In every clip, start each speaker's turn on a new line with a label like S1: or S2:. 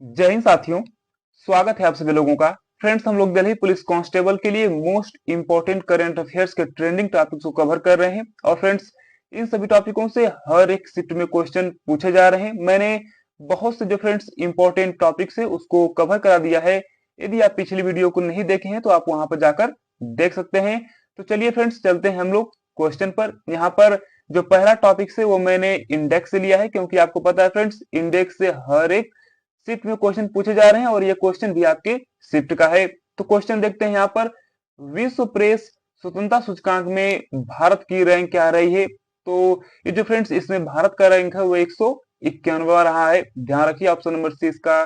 S1: जय हिंद साथियों। स्वागत है आप सभी लोगों का। फ्रेंड्स, हम लोग दिल्ली पुलिस कांस्टेबल के लिए मोस्ट इंपॉर्टेंट करंट अफेयर्स के ट्रेंडिंग टॉपिक्स को कवर कर रहे हैं। और फ्रेंड्स, इन सभी टॉपिकों से हर एक शिफ्ट में क्वेश्चन पूछे जा रहे हैं। मैंने बहुत से जो फ्रेंड्स इंपॉर्टेंट टॉपिक्स है उसको कवर करा दिया है। यदि आप पिछली वीडियो को नहीं देखे हैं तो आप वहां पर जाकर देख सकते हैं। तो चलिए फ्रेंड्स, चलते हैं हम लोग क्वेश्चन पर। यहाँ पर जो पहला टॉपिक है वो मैंने इंडेक्स से लिया है, क्योंकि आपको पता है फ्रेंड्स, इंडेक्स से हर एक शिफ्ट में क्वेश्चन पूछे जा रहे हैं और ये क्वेश्चन भी आपके शिफ्ट का है। तो क्वेश्चन देखते हैं यहाँ पर। विश्व प्रेस स्वतंत्रता सूचकांक में भारत की रैंक क्या रही है? तो ये जो फ्रेंड्स, इसमें भारत का रैंक है वो 191वां रहा है। ध्यान रखिए, ऑप्शन नंबर सी इसका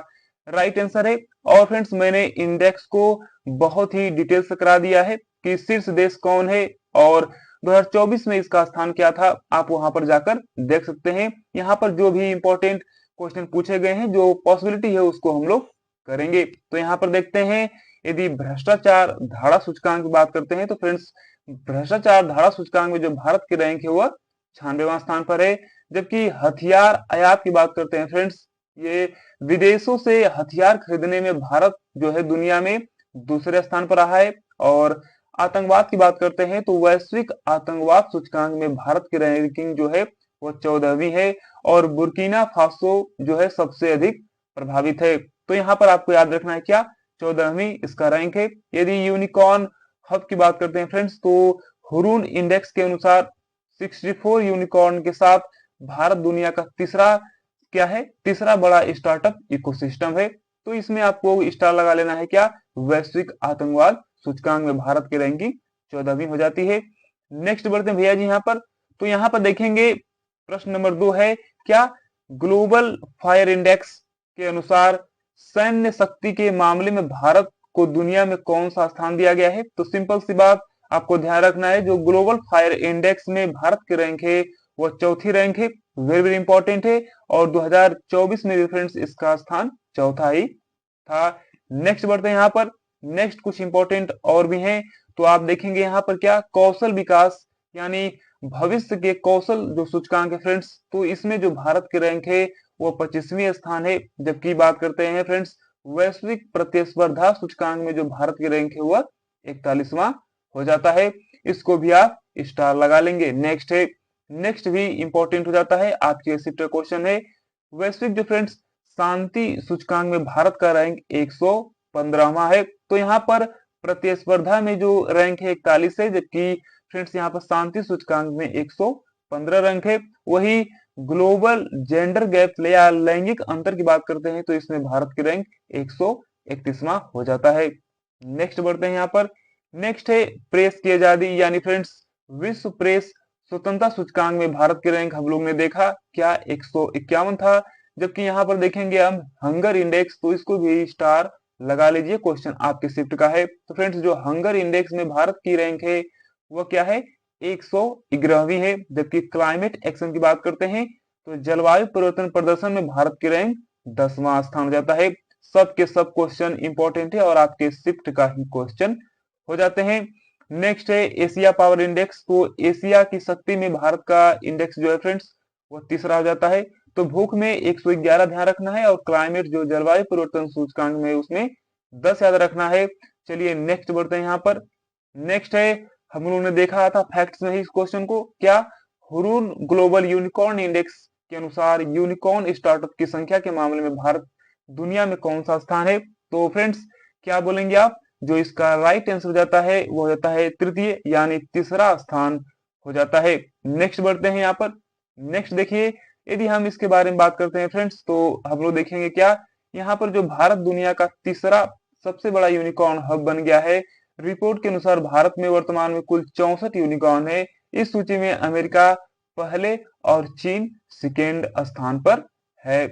S1: राइट आंसर है। और फ्रेंड्स, मैंने इंडेक्स को बहुत ही डिटेल से करा दिया है कि शीर्ष देश कौन है और 2024 में इसका स्थान क्या था। आप वहां पर जाकर देख सकते हैं। यहाँ पर जो भी इंपॉर्टेंट क्वेश्चन पूछे गए हैं, जो पॉसिबिलिटी है उसको हम लोग करेंगे। तो यहाँ पर देखते हैं, यदि भ्रष्टाचार धारा सूचकांक की बात करते हैं तो फ्रेंड्स, भ्रष्टाचार धारा सूचकांक में जो भारत की रैंक है वह 96वां स्थान पर है। जबकि हथियार आयात की बात करते हैं फ्रेंड्स, ये विदेशों से हथियार खरीदने में भारत जो है दुनिया में दूसरे स्थान पर रहा है। और आतंकवाद की बात करते हैं तो वैश्विक आतंकवाद सूचकांक में भारत की रैंकिंग जो है वो 14वीं है। और बुर्किना फासो जो है सबसे अधिक प्रभावित है। तो यहाँ पर आपको याद रखना है क्या, 14वीं इसका रैंक है। यदि यूनिकॉर्न हब की बात करते हैं फ्रेंड्स, तो हुरून इंडेक्स के अनुसार 64 यूनिकॉर्न के साथ भारत दुनिया का क्या है, तीसरा बड़ा स्टार्टअप इकोसिस्टम है। तो इसमें आपको स्टार लगा लेना है क्या, वैश्विक आतंकवाद सूचकांक में भारत की रैंकिंग 14वीं हो जाती है। नेक्स्ट बढ़ते हैं भैया जी यहाँ पर। तो यहाँ पर देखेंगे, प्रश्न नंबर 2 है, क्या ग्लोबल फायर इंडेक्स के अनुसार सैन्य शक्ति के मामले में भारत को दुनिया में कौन सा स्थान दिया गया है? तो सिंपल सी बात, आपको ध्यान रखना है, जो ग्लोबल फायर इंडेक्स में भारत की रैंक है वो चौथी रैंक है। वेरी वेरी इंपॉर्टेंट है। और 2024 में भी फ्रेंड्स इसका स्थान चौथा ही था। नेक्स्ट बढ़ते हैं यहाँ पर। नेक्स्ट कुछ इंपॉर्टेंट और भी हैं। तो आप देखेंगे यहाँ पर क्या, कौशल विकास यानी भविष्य के कौशल जो सूचकांक है फ्रेंड्स, तो इसमें जो भारत की रैंक है वो 25वीं स्थान है। जबकि बात करते हैं फ्रेंड्स, वैश्विक प्रतिस्पर्धा सूचकांक में जो भारत की रैंक है वह 41वां हो जाता है। इसको भी आप स्टार लगा लेंगे। नेक्स्ट है, नेक्स्ट भी इंपॉर्टेंट हो जाता है, आपके शिफ्ट का क्वेश्चन है। वैश्विक जो फ्रेंड्स शांति सूचकांक में भारत का रैंक 115वां है। तो यहाँ पर प्रतिस्पर्धा में जो रैंक है 41 है, जबकि फ्रेंड्स यहाँ पर शांति सूचकांक में 115 रैंक है। वही ग्लोबल जेंडर गैप या लैंगिक अंतर की बात करते हैं तो इसमें भारत की रैंक 131वां हो जाता है। नेक्स्ट बढ़ते हैं यहाँ पर। नेक्स्ट है प्रेस की आजादी यानी फ्रेंड्स, विश्व प्रेस स्वतंत्रता सूचकांक में भारत की रैंक हम लोग ने देखा क्या, 151 था। जबकि यहाँ पर देखेंगे हम हंगर इंडेक्स, तो इसको भी स्टार लगा लीजिए, क्वेश्चन आपके शिफ्ट का है। तो फ्रेंड्स, जो हंगर इंडेक्स में भारत की रैंक है वह क्या है, 111वीं है। जबकि क्लाइमेट एक्शन की बात करते हैं तो जलवायु परिवर्तन प्रदर्शन में भारत की रैंक 10वां स्थान हो जाता है। सब के सब क्वेश्चन इंपॉर्टेंट है और आपके शिफ्ट का ही क्वेश्चन हो जाते हैं। नेक्स्ट है एशिया पावर इंडेक्स। तो एशिया की शक्ति में भारत का इंडेक्स जो है फ्रेंड्स वो तीसरा हो जाता है। तो भूख में 111 ध्यान रखना है और क्लाइमेट जो जलवायु परिवर्तन सूचकांक में उसमें 10 याद रखना है। चलिए नेक्स्ट बढ़ते हैं यहाँ पर। नेक्स्ट है, हम लोगों ने देखा था फैक्ट्स में ही इस क्वेश्चन को, क्या हुरून ग्लोबल यूनिकॉर्न इंडेक्स के अनुसार यूनिकॉर्न स्टार्टअप की संख्या के मामले में भारत दुनिया में कौन सा स्थान है? तो फ्रेंड्स, क्या बोलेंगे आप, जो इसका राइट आंसर हो जाता है वो हो जाता है तृतीय यानी तीसरा स्थान हो जाता है। नेक्स्ट बढ़ते हैं यहाँ पर। नेक्स्ट देखिए, यदि हम इसके बारे में बात करते हैं फ्रेंड्स, तो हम लोग देखेंगे क्या, यहाँ पर जो भारत दुनिया का तीसरा सबसे बड़ा यूनिकॉर्न हब बन गया है। रिपोर्ट के अनुसार भारत में वर्तमान में कुल 64 यूनिकॉर्न है। इस सूची में अमेरिका पहले और चीन सेकेंड स्थान पर है।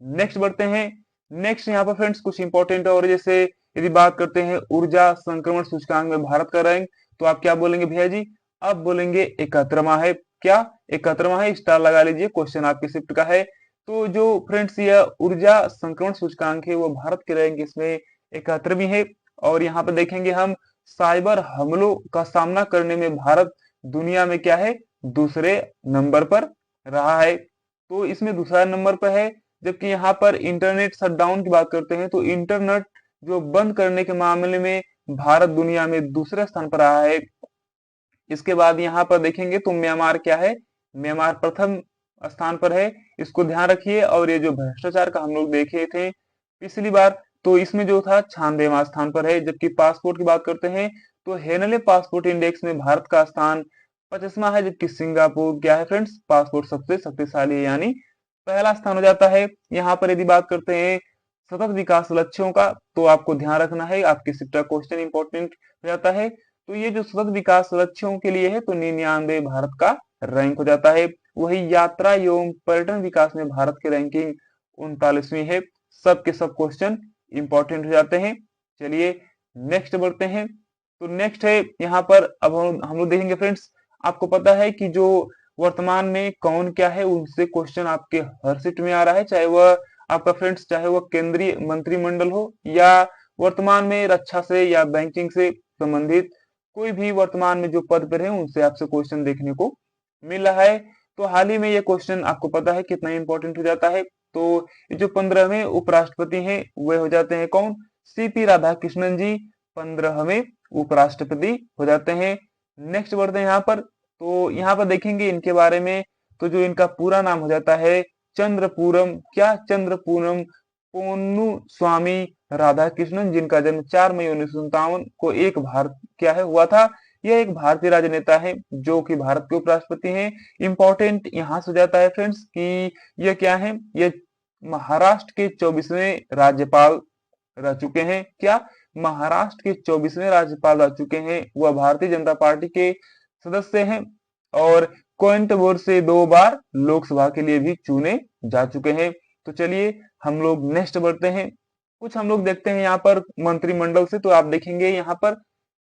S1: नेक्स्ट बढ़ते हैं। नेक्स्ट यहाँ पर फ्रेंड्स कुछ इंपॉर्टेंट और, जैसे यदि बात करते हैं ऊर्जा संक्रमण सूचकांक में भारत का रैंक, तो आप क्या बोलेंगे भैया जी, अब बोलेंगे 71वां है। क्या 71वां है, स्टार लगा लीजिए, क्वेश्चन आपके शिफ्ट का है। तो जो फ्रेंड्स यह ऊर्जा संक्रमण सूचकांक है वो भारत के रैंक इसमें 71वीं है। और यहाँ पे देखेंगे हम, साइबर हमलों का सामना करने में भारत दुनिया में क्या है, दूसरे नंबर पर रहा है। तो इसमें दूसरा नंबर पर है। जबकि यहाँ पर इंटरनेट शटडाउन की बात करते हैं तो इंटरनेट जो बंद करने के मामले में भारत दुनिया में दूसरे स्थान पर रहा है। इसके बाद यहाँ पर देखेंगे तो म्यांमार क्या है, म्यांमार प्रथम स्थान पर है, इसको ध्यान रखिए। और ये जो भ्रष्टाचार का हम लोग देखे थे पिछली बार, तो इसमें जो था 96वां स्थान पर है। जबकि पासपोर्ट की बात करते हैं तो हेनले पासपोर्ट इंडेक्स में भारत का स्थान 25वां है, जबकि सिंगापुर क्या है फ्रेंड्स, पासपोर्ट सबसे शक्तिशाली है, यानी पहला स्थान हो जाता है। यहाँ पर यदि बात करते हैं सतत विकास लक्ष्यों का, तो आपको ध्यान रखना है, आपके सिक्टा क्वेश्चन इंपॉर्टेंट हो जाता है। तो ये जो सतत विकास लक्ष्यों के लिए है तो 99 भारत का रैंक हो जाता है। वही यात्रा एवं पर्यटन विकास में भारत की रैंकिंग 39वीं है। सब के सब क्वेश्चन इंपॉर्टेंट हो जाते हैं। चलिए नेक्स्ट बढ़ते हैं। तो नेक्स्ट है यहाँ पर, अब हम लोग देखेंगे फ्रेंड्स, आपको पता है कि जो वर्तमान में कौन क्या है उनसे क्वेश्चन आपके हर सीट में आ रहा है, चाहे वह आपका फ्रेंड्स, चाहे वह केंद्रीय मंत्रिमंडल हो या वर्तमान में रक्षा से या बैंकिंग से संबंधित कोई भी वर्तमान में जो पद पर है उनसे आपसे क्वेश्चन देखने को मिल रहा है। तो हाल ही में ये क्वेश्चन आपको पता है कितना इंपॉर्टेंट हो जाता है। तो ये जो 15वें उपराष्ट्रपति हैं वे हो जाते हैं कौन, सीपी राधाकृष्णन जी 15वें उपराष्ट्रपति हो जाते हैं। नेक्स्ट बढ़ते हैं यहाँ पर। तो यहाँ पर देखेंगे इनके बारे में, तो जो इनका पूरा नाम हो जाता है चंद्रपूरम, क्या चंद्रपूरम पोन्नु स्वामी राधाकृष्णन, जिनका जन्म 4 मई 1957 को एक भारत क्या है हुआ था। यह एक भारतीय राजनेता है जो कि भारत के उपराष्ट्रपति हैं। इंपॉर्टेंट यहाँ से हो जाता है फ्रेंड्स कि यह क्या है, यह महाराष्ट्र के 24वें राज्यपाल रह चुके हैं। क्या, महाराष्ट्र के 24वें राज्यपाल रह चुके हैं। वह भारतीय जनता पार्टी के सदस्य हैं और कोइंटबोर से 2 बार लोकसभा के लिए भी चुने जा चुके हैं। तो चलिए हम लोग नेक्स्ट बढ़ते हैं। कुछ हम लोग देखते हैं यहाँ पर मंत्रिमंडल से। तो आप देखेंगे यहाँ पर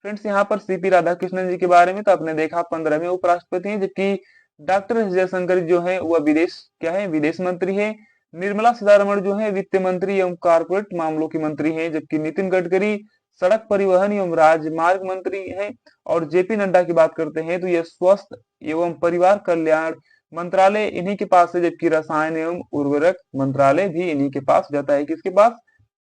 S1: फ्रेंड्स, यहाँ पर सीपी राधाकृष्णन जी के बारे में तो आपने देखा 15वें उपराष्ट्रपति हैं, जबकि डॉक्टर एस जयशंकर जो है वह विदेश क्या है, विदेश मंत्री है। निर्मला सीतारमण जो है वित्त मंत्री एवं कारपोरेट मामलों की मंत्री हैं, जबकि नितिन गडकरी सड़क परिवहन एवं राजमार्ग मंत्री हैं। और जेपी नड्डा की बात करते हैं तो यह स्वास्थ्य एवं परिवार कल्याण मंत्रालय इन्हीं के पास है, जबकि रसायन एवं उर्वरक मंत्रालय भी इन्हीं के पास जाता है। किसके पास,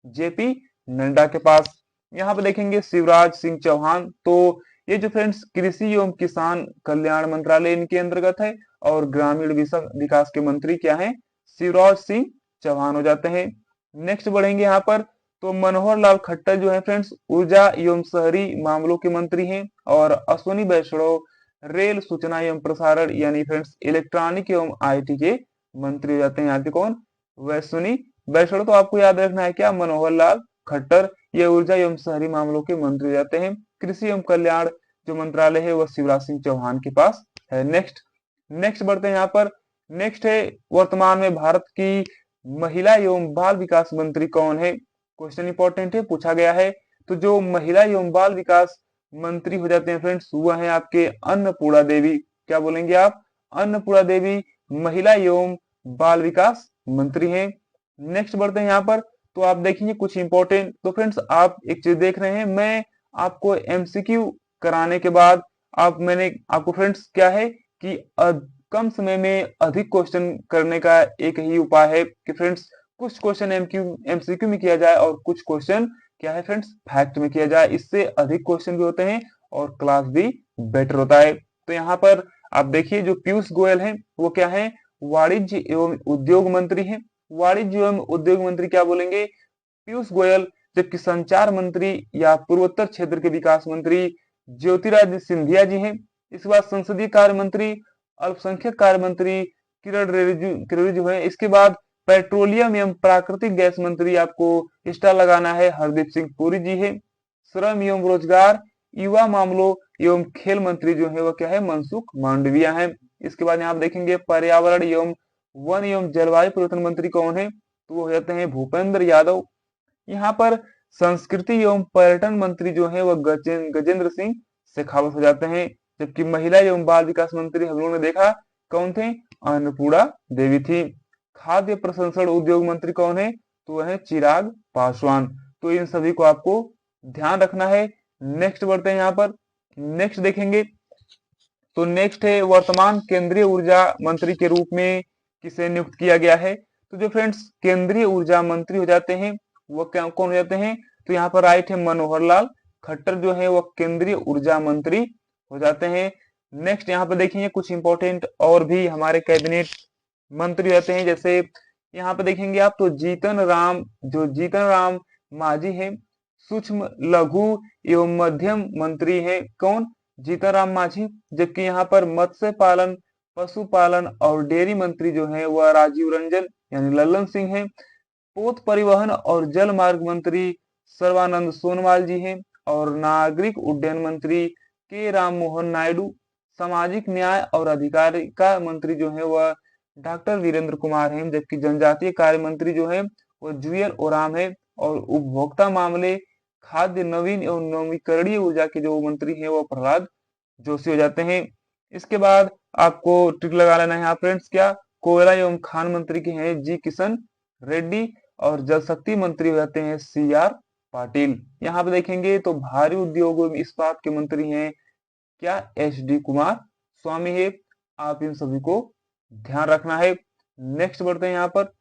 S1: जेपी नड्डा के पास। यहाँ पे देखेंगे शिवराज सिंह चौहान, तो ये जो फ्रेंड्स कृषि एवं किसान कल्याण मंत्रालय इनके अंतर्गत है। और ग्रामीण विकास के मंत्री क्या है, शिवराज सिंह चौहान हो जाते हैं। नेक्स्ट बढ़ेंगे यहाँ पर। तो मनोहर लाल खट्टर जो है फ्रेंड्स ऊर्जा एवं शहरी मामलों के मंत्री हैं। और अश्विनी वैष्णव रेल सूचना एवं प्रसारण यानी फ्रेंड्स इलेक्ट्रॉनिक एवं आईटी के मंत्री हो जाते हैं। यहाँ पे कौन, अश्विनी वैष्णव। तो आपको याद रखना है क्या, मनोहर लाल खट्टर ये ऊर्जा एवं शहरी मामलों के मंत्री हो जाते हैं। कृषि एवं कल्याण जो मंत्रालय है वह शिवराज सिंह चौहान के पास है। नेक्स्ट बढ़ते हैं यहाँ पर। नेक्स्ट है वर्तमान में भारत की महिला एवं बाल विकास मंत्री कौन है, क्वेश्चन इंपॉर्टेंट है, पूछा गया है। तो जो महिला एवं बाल विकास मंत्री हो जाते हैं फ्रेंड्स वह है आपके अन्नपूर्णा देवी। क्या बोलेंगे आप, अन्नपूर्णा देवी महिला एवं बाल विकास मंत्री हैं। नेक्स्ट बढ़ते हैं यहाँ पर। तो आप देखेंगे कुछ इंपॉर्टेंट, तो फ्रेंड्स आप एक चीज देख रहे हैं, मैं आपको एमसीक्यू कराने के बाद मैंने आपको फ्रेंड्स क्या है कि कम समय में अधिक क्वेश्चन करने का एक ही उपाय है कि फ्रेंड्स कुछ क्वेश्चन एमसीक्यू में किया जाए और कुछ क्वेश्चन क्या है फ्रेंड्स फैक्ट में किया जाए। इससे अधिक क्वेश्चन भी होते हैं और क्लास भी बेटर होता है। तो यहाँ पर आप देखिए जो पीयूष गोयल हैं वो क्या है, वाणिज्य एवं उद्योग मंत्री हैं। वाणिज्य एवं उद्योग मंत्री क्या बोलेंगे, पीयूष गोयल। जबकि संचार मंत्री या पूर्वोत्तर क्षेत्र के विकास मंत्री ज्योतिरादित्य सिंधिया जी हैं। इसके बाद संसदीय कार्य मंत्री अल्पसंख्यक कार्य मंत्री किरण रिजिजू है। इसके बाद पेट्रोलियम एवं प्राकृतिक गैस मंत्री आपको स्टार लगाना है, हरदीप सिंह पुरी जी है। श्रम एवं रोजगार युवा मामलों एवं खेल मंत्री जो है वह क्या है, मनसुख मांडविया है। इसके बाद यहाँ आप देखेंगे पर्यावरण एवं वन एवं जलवायु परिवर्तन मंत्री कौन है, तो वो हो जाते हैं भूपेंद्र यादव। यहाँ पर संस्कृति एवं पर्यटन मंत्री जो है वह गजेंद्र सिंह शेखावत हो जाते हैं। जबकि महिला एवं बाल विकास मंत्री हम लोगों ने देखा कौन थे, अन्नपूर्णा देवी थी। खाद्य प्रसंस्करण उद्योग मंत्री कौन है, तो वह है चिराग पासवान। तो इन सभी को आपको ध्यान रखना है। नेक्स्ट बढ़ते हैं यहाँ पर। नेक्स्ट देखेंगे तो नेक्स्ट है वर्तमान केंद्रीय ऊर्जा मंत्री के रूप में किसे नियुक्त किया गया है, तो जो फ्रेंड्स केंद्रीय ऊर्जा मंत्री हो जाते हैं वो क्या कौन हो जाते हैं? तो यहाँ पर राइट है मनोहर लाल खट्टर जो है वो केंद्रीय ऊर्जा मंत्री हो जाते हैं। नेक्स्ट यहाँ पर देखेंगे कुछ इंपॉर्टेंट और भी हमारे कैबिनेट मंत्री रहते हैं, जैसे यहाँ पे देखेंगे आप तो जीतन राम मांझी है सूक्ष्म लघु एवं मध्यम मंत्री है कौन? जीतन राम मांझी। जबकि यहाँ पर मत्स्य पालन पशुपालन और डेयरी मंत्री जो है वह राजीव रंजन यानी लल्लन सिंह है। पोत परिवहन और जल मार्ग मंत्री सर्बानंद सोनोवाल जी हैं। और नागरिक उड्डयन मंत्री के राम मोहन नायडू। सामाजिक न्याय और अधिकारिता मंत्री जो है वह डॉक्टर वीरेंद्र कुमार हैं। जबकि जनजातीय कार्य मंत्री जो है वो जुएल ओराम है। और उपभोक्ता मामले खाद्य नवीन एवं नवीकरणीय ऊर्जा के जो मंत्री हैं वो प्रहलाद जोशी हो जाते हैं। इसके बाद आपको ट्रिक लगा लेना है यहाँ फ्रेंड्स, क्या कोयला एवं खान मंत्री के हैं जी किशन रेड्डी। और जल शक्ति मंत्री हो जाते हैं सी आर पाटिल। यहाँ पे देखेंगे तो भारी उद्योग एवं इस्पात के मंत्री हैं क्या? एच डी कुमार स्वामी है। आप इन सभी को ध्यान रखना है। नेक्स्ट बढ़ते हैं यहाँ पर।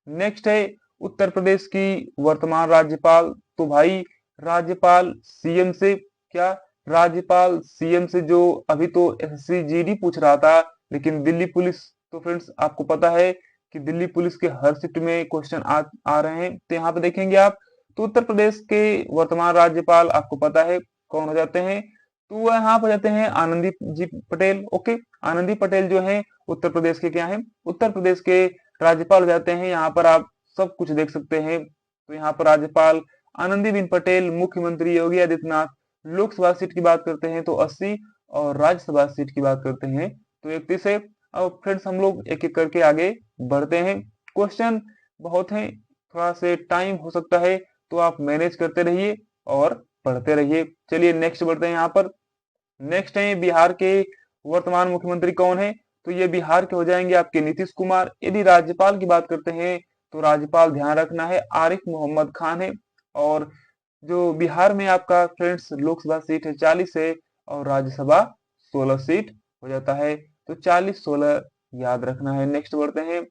S1: नेक्स्ट है उत्तर प्रदेश की वर्तमान राज्यपाल। तो भाई राज्यपाल सीएम से क्या? राज्यपाल सीएम से जो अभी तो एसएससी जीडी पूछ रहा था, लेकिन दिल्ली पुलिस तो फ्रेंड्स आपको पता है कि दिल्ली पुलिस के हर शिफ्ट में क्वेश्चन आ रहे हैं। तो यहाँ पे देखेंगे आप तो उत्तर प्रदेश के वर्तमान राज्यपाल आपको पता है कौन हो जाते हैं? तो वह यहाँ पर जाते हैं आनंदी जी पटेल। ओके, आनंदी पटेल जो है उत्तर प्रदेश के क्या है? उत्तर प्रदेश के राज्यपाल हो जाते हैं। यहाँ पर आप सब कुछ देख सकते हैं। तो यहाँ पर राज्यपाल आनंदीबेन पटेल। मुख्यमंत्री योगी आदित्यनाथ। लोकसभा सीट की बात करते हैं तो 80 और राज्यसभा सीट की बात करते हैं तो 31 है। अब फ्रेंड्स हम लोग एक एक करके आगे बढ़ते हैं। क्वेश्चन बहुत हैं, थोड़ा से टाइम हो सकता है तो आप मैनेज करते रहिए और पढ़ते रहिए। चलिए नेक्स्ट बढ़ते हैं यहाँ पर। नेक्स्ट है बिहार के वर्तमान मुख्यमंत्री कौन है? तो ये बिहार के हो जाएंगे आपके नीतीश कुमार। यदि राज्यपाल की बात करते हैं तो राज्यपाल ध्यान रखना है आरिफ मोहम्मद खान है। और जो बिहार में आपका फ्रेंड्स लोकसभा सीट है 40 है और राज्यसभा 16 सीट हो जाता है। तो 40-16 याद रखना है। नेक्स्ट बढ़ते हैं।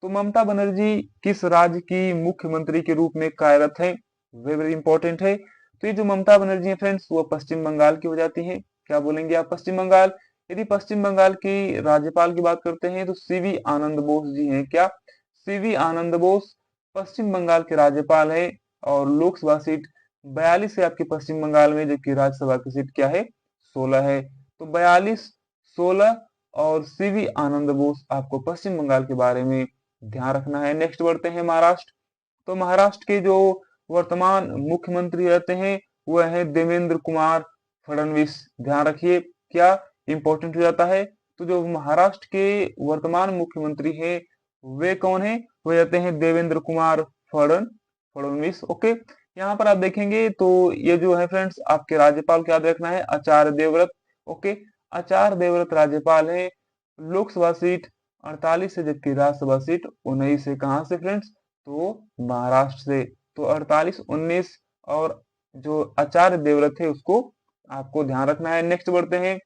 S1: तो ममता बनर्जी किस राज्य की मुख्यमंत्री के रूप में कार्यरत है? वेरी इंपॉर्टेंट है। तो ये जो ममता बनर्जी है फ्रेंड्स वो पश्चिम बंगाल की हो जाती है। क्या बोलेंगे आप? पश्चिम बंगाल। यदि पश्चिम बंगाल की राज्यपाल की बात करते हैं तो सीवी आनंद बोस जी हैं। क्या? सीवी आनंद बोस पश्चिम बंगाल के राज्यपाल है। और लोकसभा सीट 42 है आपके पश्चिम बंगाल में, जबकि राज्यसभा की सीट क्या है? 16 है। तो 42, 16 और सीवी आनंद बोस आपको पश्चिम बंगाल के बारे में ध्यान रखना है। नेक्स्ट बढ़ते हैं महाराष्ट्र। तो महाराष्ट्र के जो वर्तमान मुख्यमंत्री रहते हैं वह है देवेंद्र कुमार फडणवीस। ध्यान रखिए क्या इंपॉर्टेंट हो जाता है। तो जो महाराष्ट्र के वर्तमान मुख्यमंत्री हैं वे कौन है? वे रहते हैं देवेंद्र कुमार फडणवीस। ओके, यहाँ पर आप देखेंगे तो ये जो है फ्रेंड्स आपके राज्यपाल को याद रखना है आचार्य देवव्रत। ओके, आचार्य देवव्रत राज्यपाल है। लोकसभा सीट 48 है, जबकि राज्यसभा सीट 19 है। कहाँ से फ्रेंड्स? तो महाराष्ट्र से। तो 48, 19 और जो आचार्य देवव्रत है उसको आपको ध्यान रखना है। नेक्स्ट बढ़ते हैं।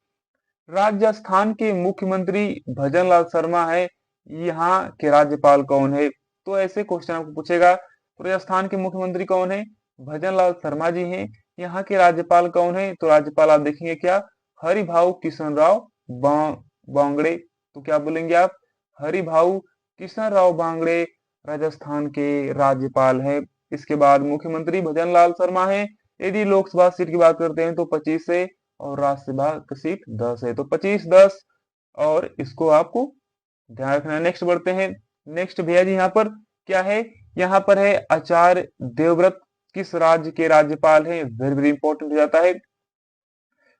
S1: राजस्थान के मुख्यमंत्री भजनलाल शर्मा है। यहाँ के राज्यपाल कौन है? तो ऐसे क्वेश्चन आपको पूछेगा। तो राजस्थान के मुख्यमंत्री कौन है? भजनलाल शर्मा जी हैं। यहाँ के राज्यपाल कौन है? तो राज्यपाल आप देखेंगे क्या? हरिभाऊ किशन राव बांगड़े। तो क्या बोलेंगे आप? हरिभाऊ किशन राव बांगड़े राजस्थान के राज्यपाल है। इसके बाद मुख्यमंत्री भजनलाल शर्मा है। यदि लोकसभा सीट की बात करते हैं तो 25 है और राज्यसभा की सीट 10 है। तो 25, 10 और इसको आपको ध्यान रखना है। नेक्स्ट बढ़ते हैं। नेक्स्ट भैया जी यहाँ पर क्या है? यहाँ पर है आचार्य देवव्रत किस राज्य के राज्यपाल हैं? वेरी वेरी इंपॉर्टेंट हो जाता है,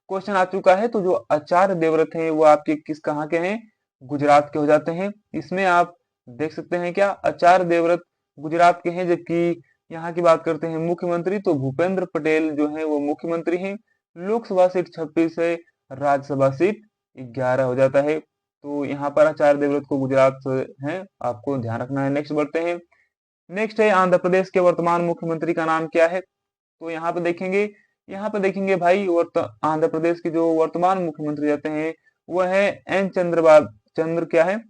S1: क्वेश्चन आ चुका है। तो जो आचार्य देवव्रत हैं वो आपके कहाँ के हैं? गुजरात के हो जाते हैं। इसमें आप देख सकते हैं क्या आचार्य देवव्रत गुजरात के हैं। जबकि यहाँ की बात करते हैं मुख्यमंत्री तो भूपेंद्र पटेल जो है वो मुख्यमंत्री हैं। लोकसभा सीट 26 है, राज्यसभा सीट 11 हो जाता है। तो यहाँ पर आचार्य देवव्रत को गुजरात से है, आपको ध्यान रखना है। नेक्स्ट बढ़ते हैं। नेक्स्ट है आंध्र प्रदेश के वर्तमान मुख्यमंत्री का नाम क्या है? तो यहाँ पे देखेंगे भाई आंध्र प्रदेश के जो वर्तमान मुख्यमंत्री रहते हैं वह है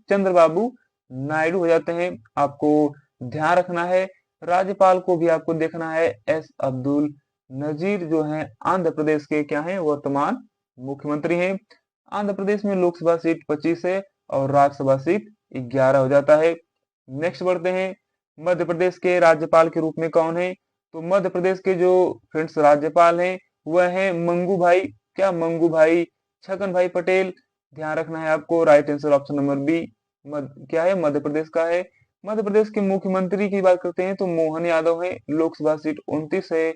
S1: चंद्रबाबू नायडू हो जाते हैं। आपको ध्यान रखना है राज्यपाल को भी आपको देखना है, एस अब्दुल नजीर जो है आंध्र प्रदेश के क्या है, वर्तमान मुख्यमंत्री हैं। आंध्र प्रदेश में लोकसभा सीट 25 है और राज्यसभा सीट 11 हो जाता है। नेक्स्ट बढ़ते हैं, मध्य प्रदेश के राज्यपाल के रूप में कौन है? तो मध्य प्रदेश के जो फ्रेंड्स राज्यपाल हैं वह है मंगू भाई, क्या मंगू भाई छगन भाई पटेल। ध्यान रखना है आपको, right answer option number B क्या है, मध्य प्रदेश का है। मध्य प्रदेश के मुख्यमंत्री की बात करते हैं तो मोहन यादव है, लोकसभा सीट 29 है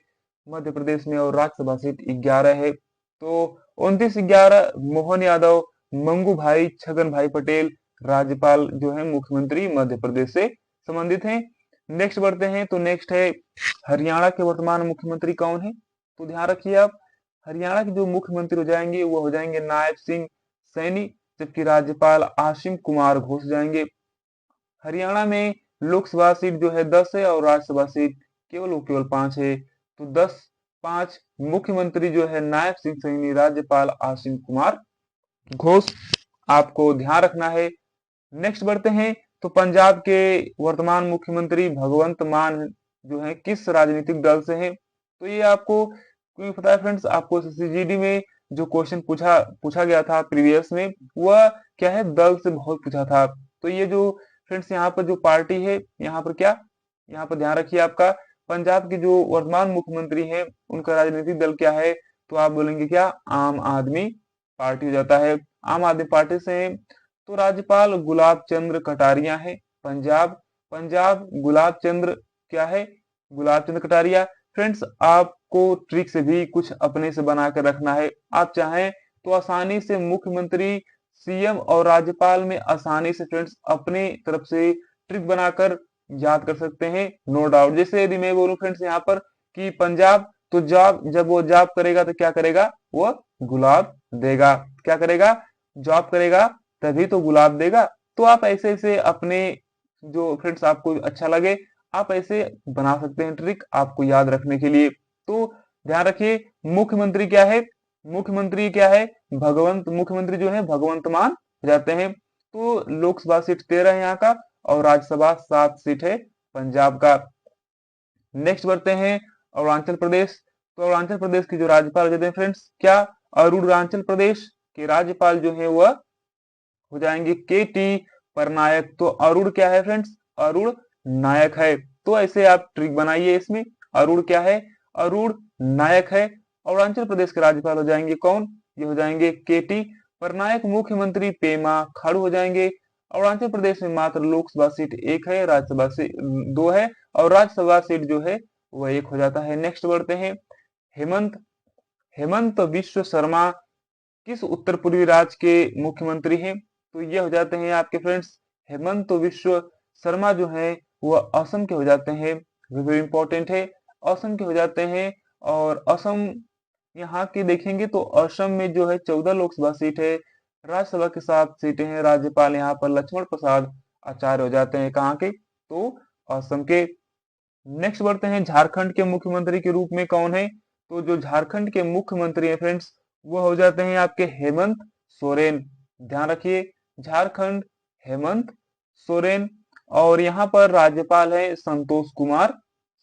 S1: मध्य प्रदेश में और राज्यसभा सीट 11 है। तो 29-11 मोहन यादव, मंगू भाई, छगन भाई पटेल राज्यपाल जो है मुख्यमंत्री मध्य प्रदेश से संबंधित हैं। नेक्स्ट बढ़ते हैं, तो नेक्स्ट है हरियाणा के वर्तमान मुख्यमंत्री कौन है? तो ध्यान रखिए आप, हरियाणा के जो मुख्यमंत्री हो जाएंगे वो हो जाएंगे नायब सिंह सैनी, जबकि राज्यपाल आसिम कुमार घोष जाएंगे। हरियाणा में लोकसभा सीट जो है 10 है और राज्यसभा सीट केवल 5 है। तो 10-5 मुख्यमंत्री जो है नायब सिंह सैनी, राज्यपाल आसिम कुमार घोष, आपको ध्यान रखना है। नेक्स्ट बढ़ते हैं, तो पंजाब के वर्तमान मुख्यमंत्री भगवंत मान जो है किस राजनीतिक दल से हैं? तो ये आपको क्यों पता है फ्रेंड्स, आपको सीजीडी में जो क्वेश्चन पूछा पूछा गया था प्रीवियस में, वह क्या है, दल से बहुत पूछा था। तो ये जो फ्रेंड्स यहाँ पर जो पार्टी है, यहाँ पर क्या, यहाँ पर ध्यान रखिए आपका, पंजाब के जो वर्तमान मुख्यमंत्री हैं उनका राजनीतिक दल क्या है? तो आप बोलेंगे क्या, आम आदमी पार्टी हो जाता है, आम आदमी पार्टी से हैं। तो राज्यपाल गुलाब चंद्र कटारिया है पंजाब, पंजाब गुलाब चंद्र क्या है, गुलाब चंद्र कटारिया। फ्रेंड्स आपको ट्रिक से भी कुछ अपने से बना कर रखना है, आप चाहें तो आसानी से मुख्यमंत्री, सीएम और राज्यपाल में आसानी से फ्रेंड्स अपने तरफ से ट्रिक बनाकर याद कर सकते हैं, नो डाउट। जैसे यदि मैं बोलूं फ्रेंड्स यहाँ पर कि पंजाब, तो जॉब, जब वो जॉब करेगा तो क्या करेगा, वो गुलाब देगा, क्या करेगा, जॉब करेगा तभी तो गुलाब देगा। तो आप ऐसे ऐसे अपने जो फ्रेंड्स आपको अच्छा लगे आप ऐसे बना सकते हैं ट्रिक आपको याद रखने के लिए। तो ध्यान रखिए, मुख्यमंत्री क्या है, मुख्यमंत्री क्या है, भगवंत, मुख्यमंत्री जो है भगवंत मान हो जाते हैं। तो लोकसभा सीट 13 है यहाँ का और राज्यसभा 7 सीट है पंजाब का। नेक्स्ट बढ़ते हैं अरुणाचल प्रदेश, तो अरुणाचल प्रदेश की जो राज्यपाल हो जाते हैं फ्रेंड्स क्या, अरुणाचल प्रदेश के राज्यपाल जो है वह हो जाएंगे के टी परनायक। तो अरुण क्या है फ्रेंड्स, अरुण नायक है। तो ऐसे आप ट्रिक बनाइए इसमें, अरुण क्या है, अरुण नायक है। अरुणाचल प्रदेश के राज्यपाल हो जाएंगे कौन, ये हो जाएंगे के टी परनायक। मुख्यमंत्री पेमा खांडू हो जाएंगे। अरुणाचल प्रदेश में मात्र लोकसभा सीट 1 है, राज्यसभा सीट 2 है और राज्यसभा सीट जो है वह 1 हो जाता है। नेक्स्ट बढ़ते हैं, हेमंत, हेमंत विश्व शर्मा किस उत्तर पूर्वी राज्य के मुख्यमंत्री हैं? तो ये हो जाते हैं आपके फ्रेंड्स हेमंत विश्व शर्मा जो है वह असम के हो जाते हैं, वेरी इंपॉर्टेंट है, असम के हो जाते हैं। और असम यहाँ की देखेंगे तो असम में जो है 14 लोकसभा सीट है, राज्यसभा के 7 सीटें हैं। राज्यपाल यहाँ पर लक्ष्मण प्रसाद आचार्य हो जाते हैं, कहाँ के, तो असम के। नेक्स्ट बढ़ते हैं, झारखंड के मुख्यमंत्री के रूप में कौन है? तो जो झारखंड के मुख्यमंत्री हैं फ्रेंड्स वो हो जाते हैं आपके हेमंत सोरेन। ध्यान रखिए, झारखंड हेमंत सोरेन। और यहाँ पर राज्यपाल है संतोष कुमार,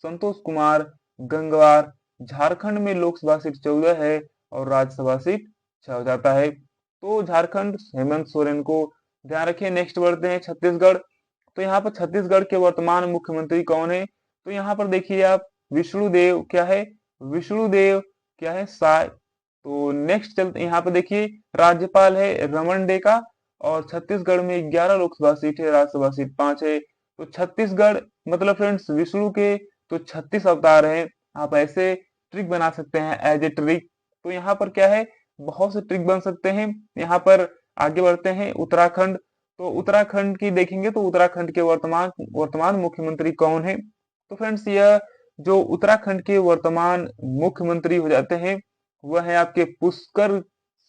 S1: संतोष कुमार गंगवार। झारखंड में लोकसभा सीट 14 है और राज्यसभा सीट 6 हो जाता है। तो झारखंड हेमंत सोरेन को ध्यान रखिए। नेक्स्ट बढ़ते हैं छत्तीसगढ़, तो यहाँ पर छत्तीसगढ़ के वर्तमान मुख्यमंत्री कौन है? तो यहाँ पर देखिए आप, विष्णुदेव क्या है, विष्णुदेव क्या है साय। तो नेक्स्ट चलते यहाँ पे देखिए, राज्यपाल है रमन डेका और छत्तीसगढ़ में 11 लोकसभा सीट है, राज्यसभा सीट 5 है। तो छत्तीसगढ़ मतलब फ्रेंड्स विष्णु के तो 36 अवतार हैं, आप ऐसे ट्रिक बना सकते हैं एज ए ट्रिक। तो यहाँ पर क्या है, बहुत से ट्रिक बन सकते हैं। यहाँ पर आगे बढ़ते हैं, उत्तराखंड, तो उत्तराखंड की देखेंगे तो उत्तराखंड के वर्तमान वर्तमान मुख्यमंत्री कौन है? तो फ्रेंड्स यह जो उत्तराखंड के वर्तमान मुख्यमंत्री हो जाते हैं वह है आपके पुष्कर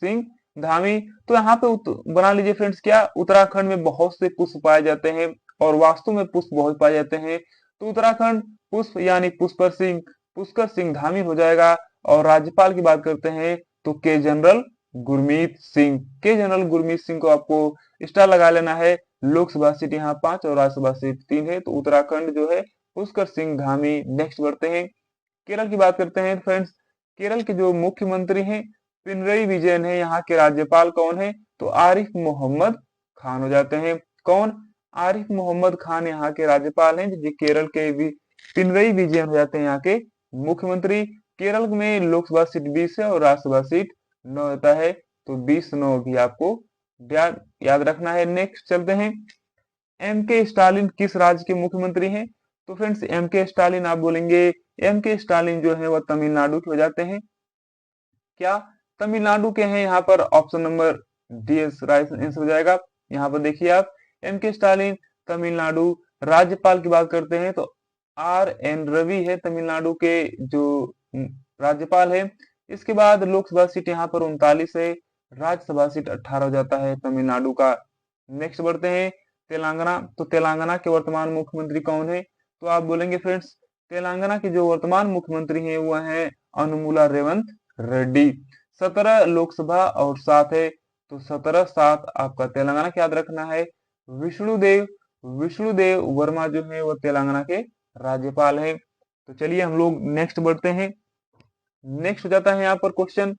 S1: सिंह धामी। तो यहाँ पे बना लीजिए फ्रेंड्स क्या, उत्तराखंड में बहुत से पुष्प पाए जाते हैं और वास्तु में पुष्प बहुत पाए जाते हैं। तो उत्तराखंड पुष्प यानी पुष्कर सिंह धामी हो जाएगा। और राज्यपाल की बात करते हैं तो के जनरल गुरमीत सिंह। के जनरल गुरमीत सिंह को आपको स्टार लगा लेना है। लोकसभा सीट यहाँ 5 और राज्यसभा सीट 3 है, तो उत्तराखंड जो है पुष्कर सिंह धामी। नेक्स्ट बढ़ते हैं, केरल की बात करते हैं फ्रेंड्स। केरल के जो मुख्यमंत्री हैं पिनरई विजयन है। यहाँ के राज्यपाल कौन है? तो आरिफ मोहम्मद खान हो जाते हैं। कौन? आरिफ मोहम्मद खान यहाँ के राज्यपाल हैं। जो केरल के भी पिनरई विजयन हो जाते हैं यहाँ के मुख्यमंत्री। केरल में लोकसभा सीट 20 है और राज्यसभा सीट 9 होता है, तो 20-9 भी आपको याद रखना है। नेक्स्ट चलते हैं, एम के स्टालिन किस राज्य के मुख्यमंत्री हैं? तो फ्रेंड्स एम के स्टालिन आप बोलेंगे, एम के स्टालिन जो है वह तमिलनाडु के हो जाते हैं। क्या तमिलनाडु के हैं? यहाँ पर option number D right answer हो जाएगा। यहाँ पर देखिए आप, एम के स्टालिन तमिलनाडु। राज्यपाल की बात करते हैं तो आर एन रवि है तमिलनाडु के जो राज्यपाल है। इसके बाद लोकसभा सीट यहाँ पर 39 है, राज्यसभा सीट 18 हो जाता है तमिलनाडु का। नेक्स्ट बढ़ते हैं, तेलंगाना। तो तेलंगाना के वर्तमान मुख्यमंत्री कौन है? तो आप बोलेंगे फ्रेंड्स, तेलंगाना के जो वर्तमान मुख्यमंत्री हैं वह है अनुमुला रेवंत रेड्डी। 17 लोकसभा और 7 है, तो 17-7 आपका तेलंगाना का याद रखना है। विष्णुदेव विष्णुदेव वर्मा जो है वह तेलंगाना के राज्यपाल है। तो चलिए हम लोग नेक्स्ट बढ़ते हैं। नेक्स्ट हो जाता है यहाँ पर क्वेश्चन,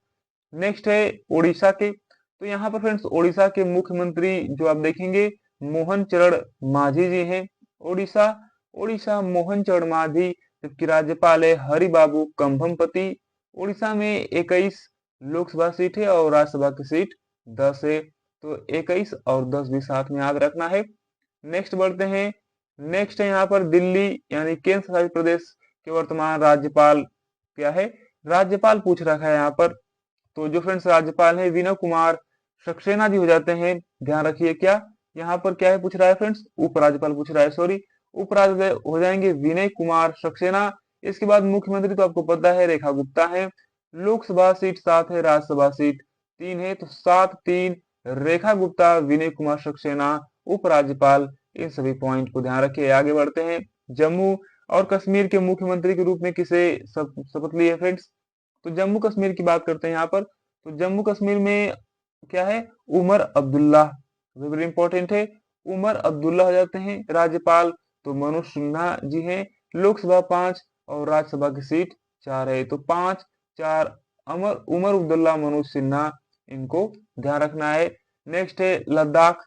S1: नेक्स्ट है ओडिशा के। तो यहाँ पर फ्रेंड्स ओडिशा के मुख्यमंत्री जो आप देखेंगे मोहन चरण मांझी जी हैं। ओडिशा ओडिशा मोहन चरण मांझी, जबकि राज्यपाल है हरिबाबू कंभमपति। ओडिशा में 21 लोकसभा सीट है और राज्यसभा की सीट 10 है, तो 21 और 10 भी साथ में याद रखना है। नेक्स्ट बढ़ते हैं, नेक्स्ट है यहाँ पर दिल्ली यानी केंद्र शासित प्रदेश के वर्तमान राज्यपाल क्या है? राज्यपाल पूछ रखा है यहाँ पर। तो जो फ्रेंड्स राज्यपाल है विनय कुमार सक्सेना जी हो जाते हैं। ध्यान रखिए, क्या यहाँ पर क्या है पूछ रहा है फ्रेंड्स? उपराज्यपाल पूछ रहा है, सॉरी, उपराज्यपाल हो जाएंगे विनय कुमार सक्सेना। इसके बाद मुख्यमंत्री तो आपको पता है रेखा गुप्ता है। लोकसभा सीट 7 है, राज्यसभा सीट 3 है, तो 7-3 रेखा गुप्ता, विनय कुमार सक्सेना, उपराज्यपाल। इन सभी पॉइंट को ध्यान रखिए। आगे बढ़ते हैं, जम्मू और कश्मीर के मुख्यमंत्री के रूप में किसे शपथ ली है फ्रेंड्स? तो जम्मू कश्मीर की बात करते हैं यहाँ पर। तो जम्मू कश्मीर में क्या है? उमर अब्दुल्ला, वेरी इंपॉर्टेंट है, उमर अब्दुल्ला हो जाते हैं राज्यपाल। तो मनोज सिन्हा जी हैं। लोकसभा 5 और राज्यसभा की सीट 4 है, तो 5-4 उमर अब्दुल्ला, मनोज सिन्हा, इनको ध्यान रखना है। नेक्स्ट है लद्दाख।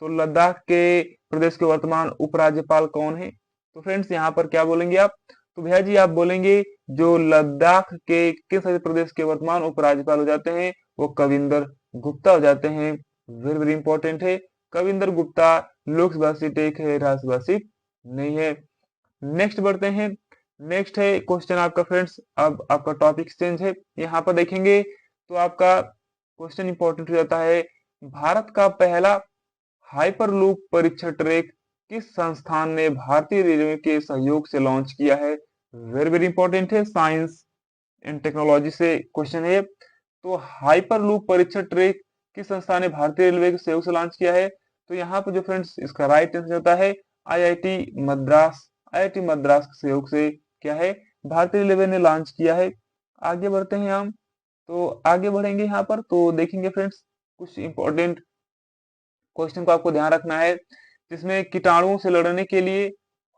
S1: तो लद्दाख के प्रदेश के वर्तमान उपराज्यपाल कौन है? तो फ्रेंड्स यहाँ पर क्या बोलेंगे आप? तो भैया जी आप बोलेंगे जो लद्दाख के किस प्रदेश के वर्तमान उपराज्यपाल हो जाते हैं वो कविंदर गुप्ता हो जाते हैं। वेरी वेरी इंपॉर्टेंट है, कविंदर गुप्ता। लोकसभा सीट 1 है, राज्यसभा सीट नहीं है। नेक्स्ट बढ़ते हैं, नेक्स्ट है क्वेश्चन आपका फ्रेंड्स, अब आपका टॉपिक चेंज है। यहाँ पर देखेंगे तो आपका क्वेश्चन इंपॉर्टेंट हो जाता है, भारत का पहला हाइपरलूप परीक्षण ट्रैक किस संस्थान ने भारतीय रेलवे के सहयोग से लॉन्च किया है? वेरी वेरी इंपॉर्टेंट है, साइंस एंड टेक्नोलॉजी से क्वेश्चन है। तो हाइपरलूप परीक्षण ट्रैक किस संस्थान ने भारतीय रेलवे के सहयोग से लॉन्च किया है? तो यहाँ पर जो फ्रेंड्स इसका राइट आंसर होता है आईआईटी मद्रास। आईआईटी मद्रास के सहयोग से क्या है? भारतीय रेलवे ने लॉन्च किया है। आगे बढ़ते हैं हम, तो आगे बढ़ेंगे यहाँ पर तो देखेंगे फ्रेंड्स कुछ इंपॉर्टेंट क्वेश्चन को आपको ध्यान रखना है, जिसमें कीटाणुओं से लड़ने के लिए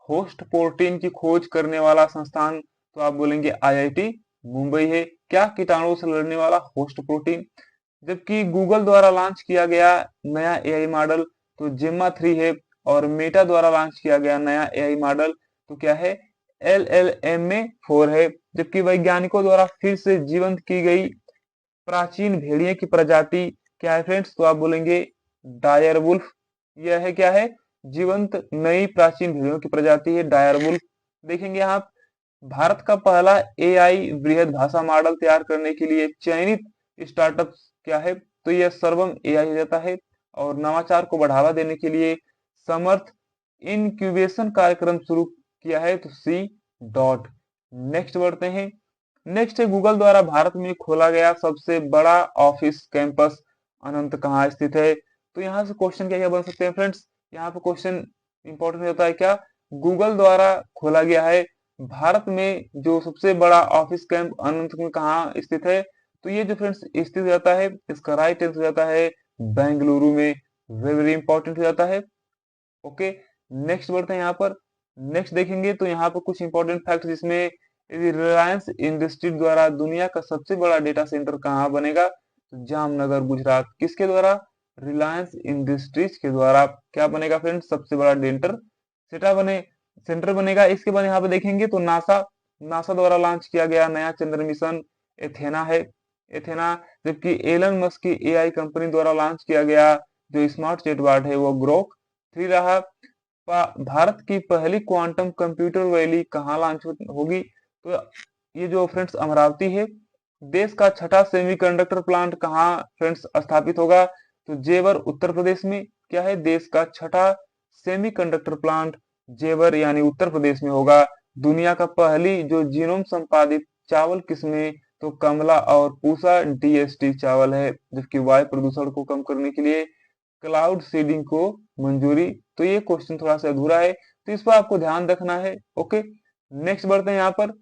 S1: होस्ट प्रोटीन की खोज करने वाला संस्थान, तो आप बोलेंगे आईआईटी मुंबई है। क्या? कीटाणुओं से लड़ने वाला होस्ट प्रोटीन। जबकि गूगल द्वारा लॉन्च किया गया नया एआई मॉडल तो जेमा 3 है, और मेटा द्वारा लॉन्च किया गया नया एआई मॉडल तो क्या है? LLMA4 है। जबकि वैज्ञानिकों द्वारा फिर से जीवंत की गई प्राचीन भेड़िए की प्रजाति क्या है फ्रेंड्स? तो आप बोलेंगे डायर वुल्फ। यह है क्या है? जीवंत नई प्राचीन भेड़ियों की प्रजाति है डायर वुल्फ। देखेंगे आप, भारत का पहला एआई बृहद भाषा मॉडल तैयार करने के लिए चयनित स्टार्टअप क्या है? तो यह सर्वम एआई हो जाता है। और नवाचार को बढ़ावा देने के लिए समर्थ इनक्यूबेशन कार्यक्रम शुरू किया है, तो सी डॉट। नेक्स्ट बढ़ते हैं, नेक्स्ट है गूगल द्वारा भारत में खोला गया सबसे बड़ा ऑफिस कैंपस अनंत कहाँ स्थित है? तो यहाँ से क्वेश्चन क्या क्या बन सकते हैं फ्रेंड्स? यहाँ पे क्वेश्चन इंपॉर्टेंट होता है, क्या गूगल द्वारा खोला गया है भारत में जो सबसे बड़ा ऑफिस कैंप अनंत में कहाँ स्थित है? तो ये जो फ्रेंड्स स्थित हो जाता है, इसका राइट आंसर हो जाता है बेंगलुरु में। वेरी वेरी इंपॉर्टेंट हो जाता है। ओके, नेक्स्ट बढ़ते हैं यहाँ पर। नेक्स्ट देखेंगे तो यहाँ पर कुछ इंपॉर्टेंट फैक्ट, जिसमें रिलायंस इंडस्ट्रीज द्वारा दुनिया का सबसे बड़ा डेटा सेंटर कहाँ बनेगा? तो जामनगर गुजरात। किसके द्वारा? रिलायंस इंडस्ट्रीज के द्वारा क्या बनेगा फ्रेंड्स? सबसे बड़ा सेंटर बनेगा। इसके बाद यहाँ पे देखेंगे तो नासा नासा द्वारा लॉन्च किया गया नया चंद्र मिशन एथेना है। एथेना। जबकि एलन मस्क की एआई कंपनी द्वारा लॉन्च किया गया जो स्मार्ट चैटबॉट है वो ग्रोक 3 रहा। भारत की पहली क्वांटम कंप्यूटर वैली कहाँ लॉन्च होगी? तो ये जो फ्रेंड्स अमरावती है। देश का छठा सेमीकंडक्टर प्लांट कहाँ फ्रेंड्स स्थापित होगा? तो जेवर उत्तर प्रदेश में। क्या है? देश का छठा सेमीकंडक्टर प्लांट जेवर यानी उत्तर प्रदेश में होगा। दुनिया का पहली जो जीनोम संपादित चावल किसमें? तो कमला और पूसा डीएसटी चावल है। जबकि वायु प्रदूषण को कम करने के लिए क्लाउड सीडिंग को मंजूरी। तो ये क्वेश्चन थोड़ा सा अधूरा है, तो इस पर आपको ध्यान रखना है। ओके, नेक्स्ट बढ़ते हैं यहाँ पर।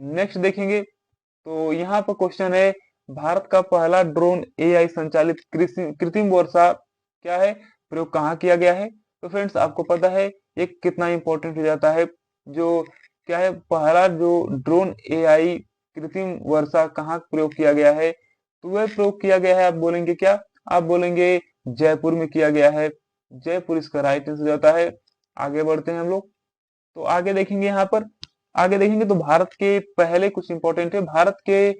S1: नेक्स्ट देखेंगे तो यहाँ पर क्वेश्चन है, भारत का पहला ड्रोन एआई संचालित कृत्रिम वर्षा क्या है? प्रयोग कहाँ किया गया है? तो फ्रेंड्स आपको पता है ये कितना इंपॉर्टेंट हो जाता है। जो क्या है, पहला जो ड्रोन एआई कृत्रिम वर्षा कहाँ प्रयोग किया गया है? तो वह प्रयोग किया गया है, आप बोलेंगे क्या? आप बोलेंगे जयपुर में किया गया है। जयपुर इसका राइट आंसर जाता है। आगे बढ़ते हैं हम लोग। तो आगे देखेंगे यहाँ पर। आगे देखेंगे तो भारत के पहले कुछ इंपॉर्टेंट है। भारत के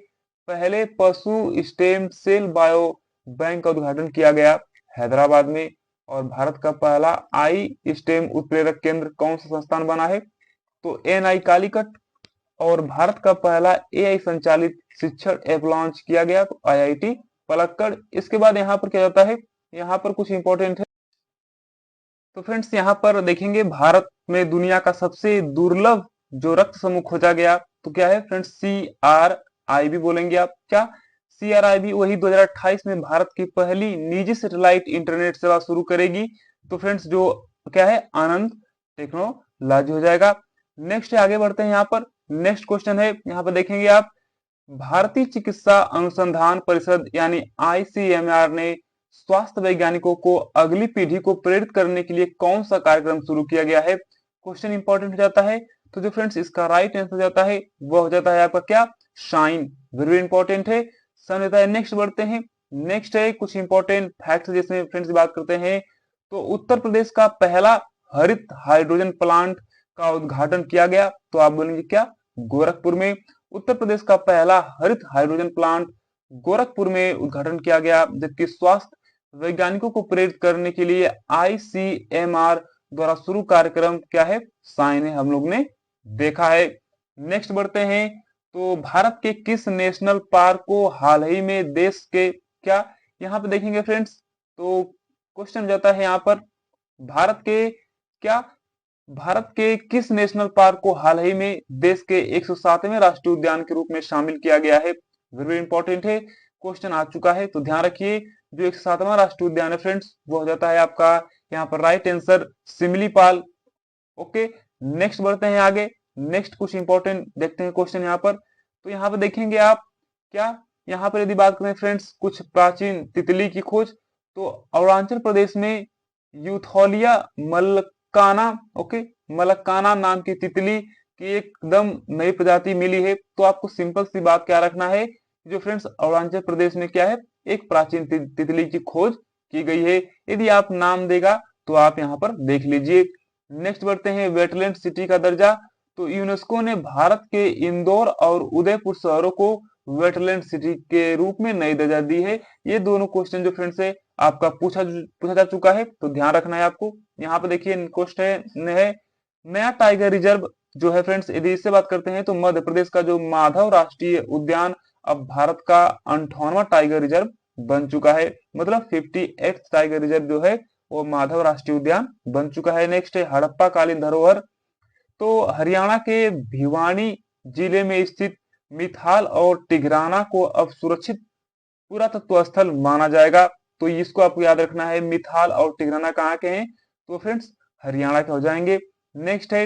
S1: पहले पशु स्टेम सेल बायो बैंक का उद्घाटन किया गया हैदराबाद में। और भारत का पहला आई स्टेम उत्प्रेरक केंद्र कौन सा संस्थान बना है? तो एनआई कालीकट। और भारत का पहला एआई संचालित शिक्षण ऐप लॉन्च किया गया तो आईआईटी पलक्कड़। इसके बाद यहाँ पर क्या जाता है, यहाँ पर कुछ इंपॉर्टेंट है। तो फ्रेंड्स यहाँ पर देखेंगे भारत में दुनिया का सबसे दुर्लभ जो रक्त समूह खोजा गया तो क्या है फ्रेंड्स? CRIB बोलेंगे आप क्या? CRIB वही 2028 में भारत की पहली निजी सैटेलाइट इंटरनेट सेवा शुरू करेगी। तो फ्रेंड्स जो क्या है, आनंद टेक्नोलॉजी हो जाएगा। नेक्स्ट आगे बढ़ते हैं यहाँ पर। नेक्स्ट क्वेश्चन है, यहाँ पर देखेंगे आप, भारतीय चिकित्सा अनुसंधान परिषद यानी ICMR ने स्वास्थ्य वैज्ञानिकों को अगली पीढ़ी को प्रेरित करने के लिए कौन सा कार्यक्रम शुरू किया गया है? क्वेश्चन इंपॉर्टेंट हो जाता है। तो जो फ्रेंड्स इसका राइट आंसर जाता है वो हो जाता है आपका क्या? शाइन। वेरी इंपॉर्टेंट है, सन होता है। नेक्स्ट बढ़ते हैं। नेक्स्ट है कुछ इंपॉर्टेंट फैक्ट्स जिसमें फ्रेंड्स बात करते हैं। तो उत्तर प्रदेश का पहला हरित हाइड्रोजन प्लांट का उद्घाटन किया गया तो आप बोलेंगे क्या? गोरखपुर में। उत्तर प्रदेश का पहला हरित हाइड्रोजन प्लांट गोरखपुर में उद्घाटन किया गया। जबकि स्वास्थ्य वैज्ञानिकों को प्रेरित करने के लिए ICMR द्वारा शुरू कार्यक्रम क्या है? साइन है, हम लोग ने देखा है। नेक्स्ट बढ़ते हैं। तो भारत के किस नेशनल पार्क को हाल ही में देश के क्या, यहाँ पे देखेंगे फ्रेंड्स तो क्वेश्चन जाता है यहाँ पर, भारत के क्या, भारत के किस नेशनल पार्क को हाल ही में देश के 107वें राष्ट्रीय उद्यान के रूप में शामिल किया गया है? वेरी इंपॉर्टेंट है, क्वेश्चन आ चुका है तो ध्यान रखिए। जो 107वां राष्ट्रीय उद्यान है फ्रेंड्स वो हो जाता है आपका यहाँ पर right answer Similipal. Okay, next बढ़ते हैं आगे। नेक्स्ट कुछ इंपॉर्टेंट देखते हैं क्वेश्चन यहाँ पर। तो यहाँ पर देखेंगे आप क्या, यहाँ पर यदि बात करें फ्रेंड्स कुछ प्राचीन तितली की खोज, तो अरुणाचल प्रदेश में यूथोलिया मलकाना, ओके, मलकाना नाम की तितली की एकदम नई प्रजाति मिली है। तो आपको सिंपल सी बात क्या रखना है, जो फ्रेंड्स अरुणाचल प्रदेश में क्या है, एक प्राचीन तितली की खोज की गई है। यदि आप नाम देगा तो आप यहाँ पर देख लीजिए। नेक्स्ट बढ़ते हैं, वेटलैंड सिटी का दर्जा। तो यूनेस्को ने भारत के इंदौर और उदयपुर शहरों को वेटलैंड सिटी के रूप में नई दर्जा दी है। ये दोनों क्वेश्चन जो फ्रेंड्स है आपका पूछा जा चुका है तो ध्यान रखना है आपको। यहाँ पे देखिए क्वेश्चन है, नया टाइगर रिजर्व जो है फ्रेंड्स, यदि इससे बात करते हैं तो मध्य प्रदेश का जो माधव राष्ट्रीय उद्यान अब भारत का 58वां टाइगर रिजर्व बन चुका है। मतलब 58th टाइगर रिजर्व जो है वो माधव राष्ट्रीय उद्यान बन चुका है। नेक्स्ट है हड़प्पा कालीन धरोहर। तो हरियाणा के भिवानी जिले में स्थित मिथाल और टिग्राना को अब सुरक्षित पुरातत्व स्थल माना जाएगा। तो इसको आपको याद रखना है, मिथाल और टिग्राना कहाँ के हैं? तो फ्रेंड्स हरियाणा के हो जाएंगे। नेक्स्ट है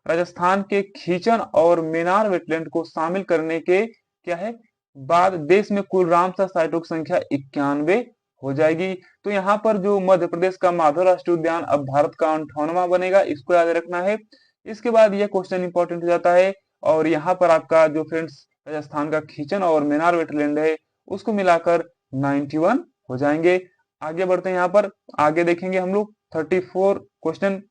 S1: राजस्थान के खीचन और मेनार वेटलैंड को शामिल करने के क्या है, बाद देश में कुल रामसर साइटों की संख्या 91 हो जाएगी। तो यहाँ पर जो मध्य प्रदेश का माधव राष्ट्रीय उद्यान अब भारत का 58वां बनेगा, इसको याद रखना है। इसके बाद यह क्वेश्चन इंपॉर्टेंट हो जाता है और यहाँ पर आपका जो फ्रेंड्स राजस्थान का खींचन और मेनार वेटलैंड है उसको मिलाकर 91 हो जाएंगे। आगे बढ़ते हैं, यहाँ पर आगे देखेंगे हम लोग 34 क्वेश्चन।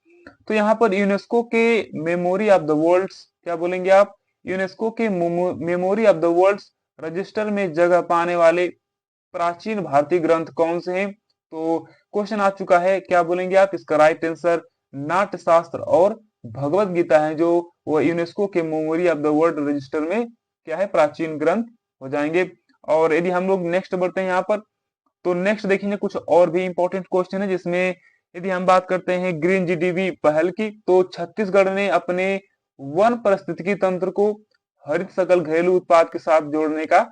S1: तो यहाँ पर यूनेस्को के मेमोरी ऑफ द वर्ल्ड, क्या बोलेंगे आप, यूनेस्को के memory of the world register में जगह पाने वाले प्राचीन भारतीय ग्रंथ कौन से हैं? तो क्वेश्चन आ चुका है, क्या बोलेंगे आप, इसका राइट आंसर नाट्य शास्त्र और भगवत गीता है, जो वो यूनेस्को के memory of the world register में क्या है, प्राचीन ग्रंथ हो जाएंगे। और यदि हम लोग नेक्स्ट बढ़ते हैं यहाँ पर, तो नेक्स्ट देखेंगे कुछ और भी इंपॉर्टेंट क्वेश्चन है, जिसमें यदि हम बात करते हैं ग्रीन जीडीपी पहल की, तो छत्तीसगढ़ ने अपने वन पारिस्थितिकी तंत्र को हरित सकल घरेलू उत्पाद के साथ जोड़ने का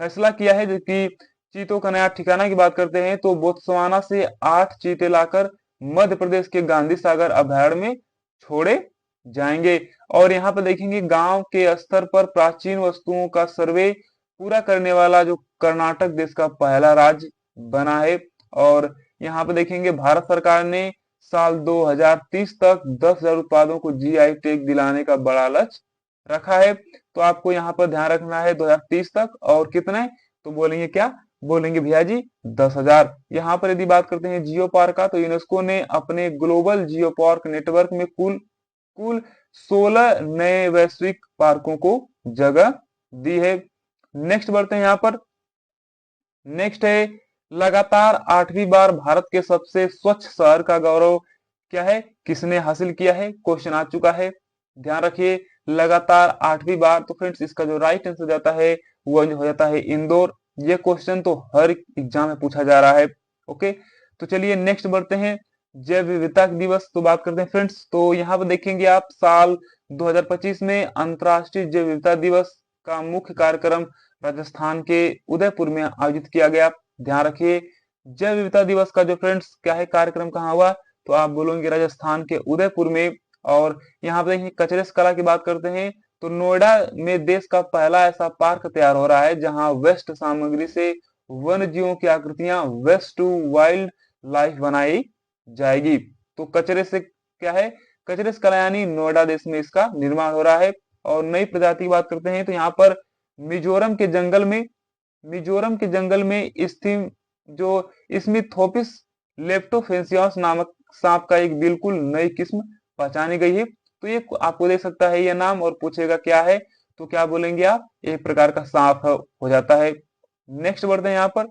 S1: फैसला किया है। जबकि चीतों का नया ठिकाना की बात करते हैं तो बोत्सवाना से 8 चीते लाकर मध्य प्रदेश के गांधी सागर अभयारण्य में छोड़े जाएंगे। और यहाँ पर देखेंगे गांव के स्तर पर प्राचीन वस्तुओं का सर्वे पूरा करने वाला जो कर्नाटक देश का पहला राज्य बना है। और यहाँ पे देखेंगे भारत सरकार ने साल 2030 तक 10,000 उत्पादों को जीआई टैग दिलाने का बड़ा लक्ष्य रखा है। तो आपको यहाँ पर ध्यान रखना है 2030 तक, और कितने, तो बोलेंगे क्या, बोलेंगे भैया जी 10,000। यहाँ पर यदि बात करते हैं जियो पार्क का, तो यूनेस्को ने अपने ग्लोबल जियो पार्क नेटवर्क में कुल कुल 16 नए वैश्विक पार्कों को जगह दी है। नेक्स्ट बढ़ते हैं यहाँ पर, नेक्स्ट है लगातार 8वीं बार भारत के सबसे स्वच्छ शहर का गौरव क्या है, किसने हासिल किया है, क्वेश्चन आ चुका है, ध्यान रखिए लगातार 8वीं बार। तो फ्रेंड्स इसका जो राइट आंसर जाता है वो हो जाता है इंदौर। ये क्वेश्चन तो हर एग्जाम में पूछा जा रहा है। ओके, तो चलिए नेक्स्ट बढ़ते हैं, जैव विविधता दिवस तो बात करते हैं फ्रेंड्स। तो यहाँ पर देखेंगे आप साल 2025 में अंतरराष्ट्रीय जैव विविधता दिवस का मुख्य कार्यक्रम राजस्थान के उदयपुर में आयोजित किया गया। ध्यान रखिए जैव विविधता दिवस का जो फ्रेंड्स क्या है कार्यक्रम कहाँ हुआ, तो आप बोलोगे राजस्थान के उदयपुर में। और यहाँ पे देखिए कचरे से कला की बात करते हैं, तो नोएडा में देश का पहला ऐसा पार्क तैयार हो रहा है जहां वेस्ट सामग्री से वन जीवों की आकृतियां वेस्ट टू वाइल्ड लाइफ बनाई जाएगी। तो कचरे से क्या है, कचरे से कला यानी नोएडा देश में इसका निर्माण हो रहा है। और नई प्रजाति की बात करते हैं तो यहाँ पर मिजोरम के जंगल में, मिजोरम के जंगल में स्थित जो स्मिथोपिस लेप्टोफेंसियस नामक सांप का एक बिल्कुल नई किस्म पहचानी गई है। तो ये आपको दे सकता है ये नाम और पूछेगा क्या है, तो क्या बोलेंगे आप, एक प्रकार का सांप हो जाता है। नेक्स्ट बढ़ते हैं यहाँ पर,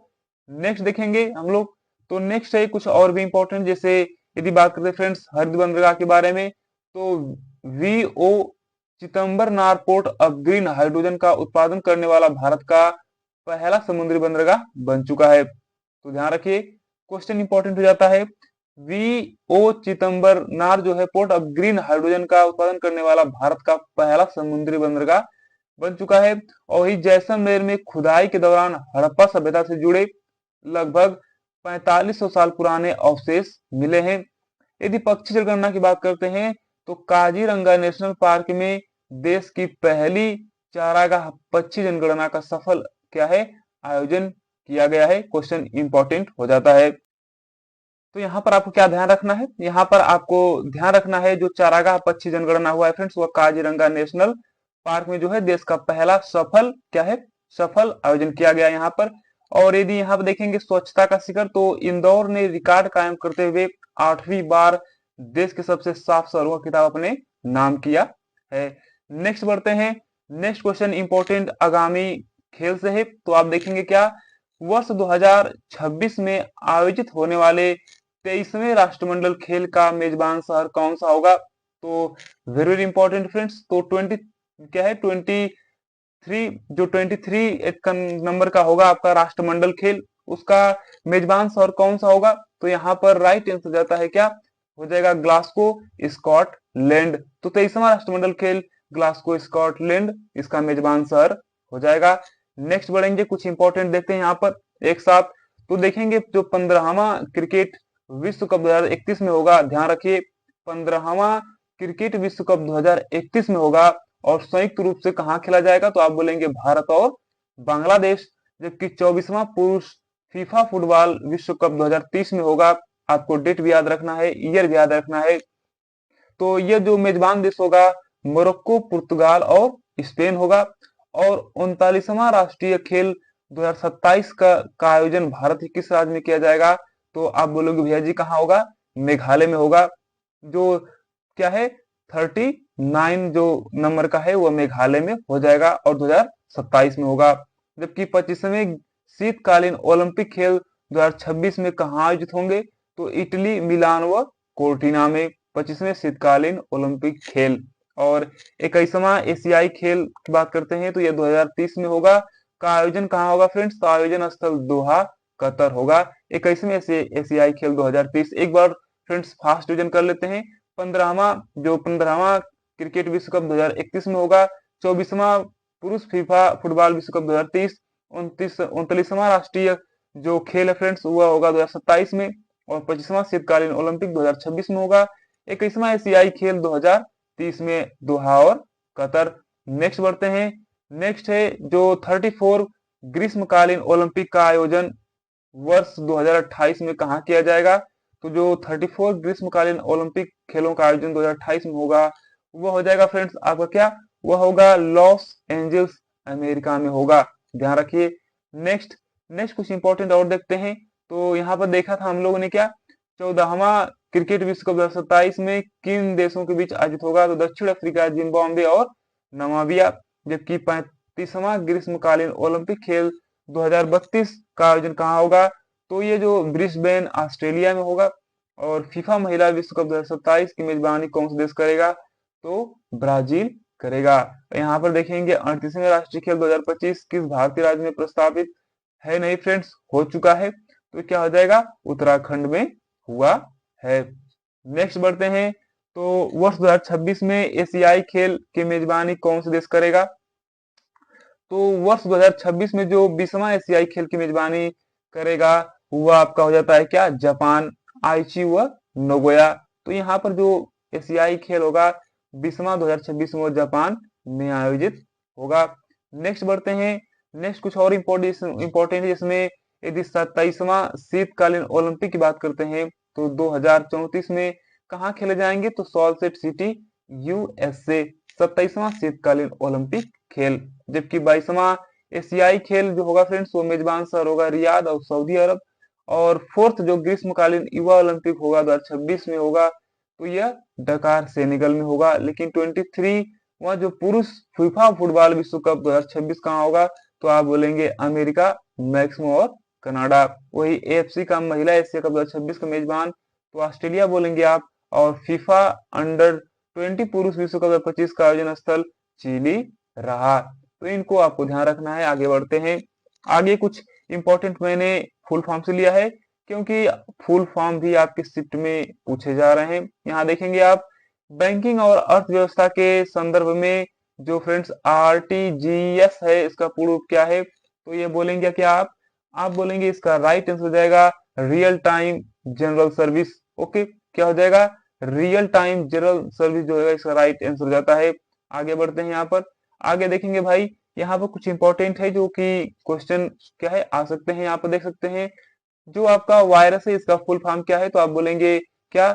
S1: नेक्स्ट देखेंगे हम लोग, तो नेक्स्ट है कुछ और भी इंपॉर्टेंट, जैसे यदि बात करते हैं फ्रेंड्स हरित बंदरगाह के बारे में, तो वीओ चिदम्बर नार पोर्ट अब ग्रीन हाइड्रोजन का उत्पादन करने वाला भारत का पहला समुद्री बंदरगाह बन चुका है। तो ध्यान रखिए क्वेश्चन इंपॉर्टेंट हो जाता है, वीओ चिदम्बर नार जो है पोर्ट अब ग्रीन हाइड्रोजन का उत्पादन करने वाला भारत का पहला समुद्री बंदरगाह बन चुका है। और वही जैसलमेर में खुदाई के दौरान हड़प्पा सभ्यता से जुड़े लगभग 4500 साल पुराने अवशेष मिले हैं। यदि पक्षी जनगणना की बात करते हैं तो काजीरंगा नेशनल पार्क में देश की पहली चारागाह पक्षी जनगणना का सफल क्या है, आयोजन किया गया है। क्वेश्चन इंपॉर्टेंट हो जाता है। तो यहाँ पर आपको क्या ध्यान रखना है, यहाँ पर आपको ध्यान रखना है जो चारागाह पक्षी जनगणना हुआ है फ्रेंड्स वह काजीरंगा नेशनल पार्क में जो है देश का पहला सफल क्या है, सफल आयोजन किया गया यहाँ पर। और यदि यहाँ पर देखेंगे स्वच्छता का शिखर, तो इंदौर ने रिकॉर्ड कायम करते हुए 8वीं बार देश के सबसे साफ शहरों का खिताब अपने नाम किया है। नेक्स्ट बढ़ते हैं, नेक्स्ट क्वेश्चन इंपॉर्टेंट आगामी खेल से है। तो आप देखेंगे क्या, वर्ष 2026 में आयोजित होने वाले 23वें राष्ट्रमंडल खेल का मेजबान शहर कौन सा होगा। तो वेरी इंपॉर्टेंट फ्रेंड्स, तो 20 क्या है 23 जो 23 नंबर का होगा आपका राष्ट्रमंडल खेल, उसका मेजबान शहर कौन सा होगा। तो यहाँ पर राइट आंसर जाता है क्या, हो जाएगा ग्लासगो स्कॉटलैंड। तो 23वां राष्ट्रमंडल खेल ग्लासगो स्कॉटलैंड इसका मेजबान शहर हो जाएगा। नेक्स्ट बढ़ेंगे, कुछ इंपॉर्टेंट देखते हैं यहाँ पर एक साथ। तो देखेंगे जो 15वां क्रिकेट विश्व कप 2031 में होगा, ध्यान रखिए 15वां क्रिकेट विश्व कप 2031 में होगा और संयुक्त रूप से कहाँ खेला जाएगा, तो आप बोलेंगे भारत और बांग्लादेश, जबकि 24वां पुरुष फीफा फुटबॉल विश्व कप 2030 में होगा। आपको डेट भी याद रखना है, ईयर भी याद रखना है। तो ये जो मेजबान देश होगा मोरक्को, पुर्तगाल और स्पेन होगा। और 39वां राष्ट्रीय खेल 2027 का आयोजन भारत के किस राज्य में किया जाएगा? तो आप बोलोगे भैया जी कहाँ होगा? मेघालय में होगा। जो क्या है 39 जो नंबर का है वो मेघालय में हो जाएगा और 2027 में होगा। जबकि 25वें शीतकालीन ओलंपिक खेल 2026 में कहाँ आयोजित होंगे? तो इटली, मिलान व कोर्टिना में 25वें शीतकालीन ओलंपिक खेल। और 21वां एशियाई खेल की बात करते हैं तो ये 2030 में होगा। का आयोजन कहाँ होगा फ्रेंड्स? तो आयोजन स्थल दोहा, कतर होगा। 21वें एशियाई खेल 2030। एक बार फ्रेंड्स फास्ट डिवीजन कर लेते हैं। 15वां क्रिकेट विश्व कप 2031 में होगा। 24वां पुरुष फीफा फुटबॉल विश्व कप 2030। 39वां राष्ट्रीय जो खेल है फ्रेंड्स वह होगा 2027 में। और 25वां शीतकालीन ओलंपिक 2026 में होगा। 21वां एशियाई खेल 2030 में दोहा और कतर। नेक्स्ट बढ़ते हैं। नेक्स्ट है जो 34 ग्रीष्मकालीन ओलंपिक का आयोजन वर्ष 2028 में कहाँ किया जाएगा? तो जो 34 ग्रीष्मकालीन ओलंपिक खेलों का आयोजन 2028 में होगा वह हो जाएगा फ्रेंड्स आपका क्या? वह होगा लॉस एंजल्स, अमेरिका में होगा। ध्यान रखिए। नेक्स्ट नेक्स्ट कुछ इंपॉर्टेंट और देखते हैं। तो यहाँ पर देखा था हम लोगों ने क्या 14वां क्रिकेट विश्व कप 2027 में किन देशों के बीच आयोजित होगा? तो दक्षिण अफ्रीका, जिम्बाब्वे और नामीबिया। जबकि 35वां ग्रीष्मकालीन ओलंपिक खेल 2032 का आयोजन कहाँ होगा? तो ये जो ब्रिस्बेन, ऑस्ट्रेलिया में होगा। और फीफा महिला विश्व कप 2027 की मेजबानी कौन सा देश करेगा? तो ब्राजील करेगा। यहाँ पर देखेंगे 38वें राष्ट्रीय खेल 2025 किस भारतीय राज्य में प्रस्तावित है? नहीं फ्रेंड्स, हो चुका है। तो क्या हो जाएगा? उत्तराखंड में हुआ है। नेक्स्ट बढ़ते हैं। तो वर्ष 2026 में एशियाई खेल की मेजबानी कौन सा देश करेगा? तो वर्ष 2026 में जो 20वां एशियाई खेल की मेजबानी करेगा वह आपका हो जाता है क्या? जापान, आइची व नगोया। तो यहाँ पर जो एशियाई खेल होगा 20वां 2026 में वो जापान में आयोजित होगा। नेक्स्ट बढ़ते हैं। नेक्स्ट कुछ और इम्पोर्टेंट है इसमें। यदि 27वां शीतकालीन ओलंपिक की बात करते हैं तो 2034 में कहाँ खेले जाएंगे? तो सॉल्ट लेक सिटी, यूएसए। 27वां शीतकालीन ओलंपिक खेल। जबकि 22वां एशियाई खेल जो होगा फ्रेंड्स वो मेजबान शहर होगा रियाद और सऊदी अरब। और फोर्थ जो ग्रीष्मकालीन युवा ओलंपिक होगा 2026 में होगा तो यह डकार सेनेगल में होगा। लेकिन 23वां जो पुरुष फीफा फुटबॉल विश्व कप 2026 कहाँ होगा? तो आप बोलेंगे अमेरिका, मैक्सिमो और कनाडा। वही एएफसी का महिला एशिया कप 2026 का मेजबान तो ऑस्ट्रेलिया बोलेंगे आप। और फीफा अंडर 20 पुरुष विश्व कप 2025 का आयोजन स्थल चिली रहा। तो इनको आपको ध्यान रखना है। आगे बढ़ते हैं। आगे कुछ इंपॉर्टेंट मैंने फुल फॉर्म से लिया है क्योंकि फुल फॉर्म भी आपके शिफ्ट में पूछे जा रहे हैं। यहाँ देखेंगे आप बैंकिंग और अर्थव्यवस्था के संदर्भ में जो फ्रेंड्स आरटीजीएस है इसका पूर्ण रूप क्या है? तो ये बोलेंगे क्या आप बोलेंगे इसका राइट आंसर हो जाएगा real time general service. Okay, क्या हो जाएगा? रियल टाइम जनरल सर्विस जो है इसका राइट आंसर हो जाता है। आगे बढ़ते हैं। यहाँ पर आगे देखेंगे भाई यहाँ पर कुछ इंपॉर्टेंट है जो कि क्वेश्चन क्या है आ सकते हैं। यहाँ पर देख सकते हैं जो आपका वायरस है इसका फुल फॉर्म क्या है? तो आप बोलेंगे क्या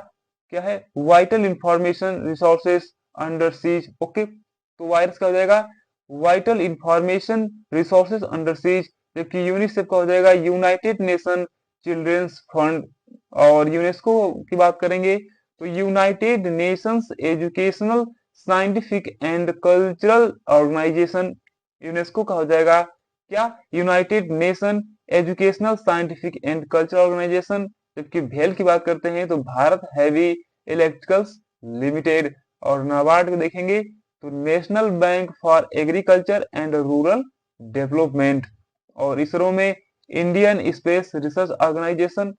S1: क्या है? Vital information resources under siege. Okay, तो वायरस का हो जाएगा vital information resources under siege. जबकि यूनिसेफ का हो जाएगा यूनाइटेड नेशन चिल्ड्रेंस फंड। और यूनेस्को की बात करेंगे तो United Nations educational, scientific and cultural organisation. UNESCO का हो जाएगा क्या? United Nation educational, scientific and cultural organisation. जबकि भेल की बात करते हैं तो भारत हैवी इलेक्ट्रिकल्स लिमिटेड। और नाबार्ड को देखेंगे तो national bank for agriculture and rural development. और इसरो में इंडियन स्पेस रिसर्च ऑर्गेनाइजेशन।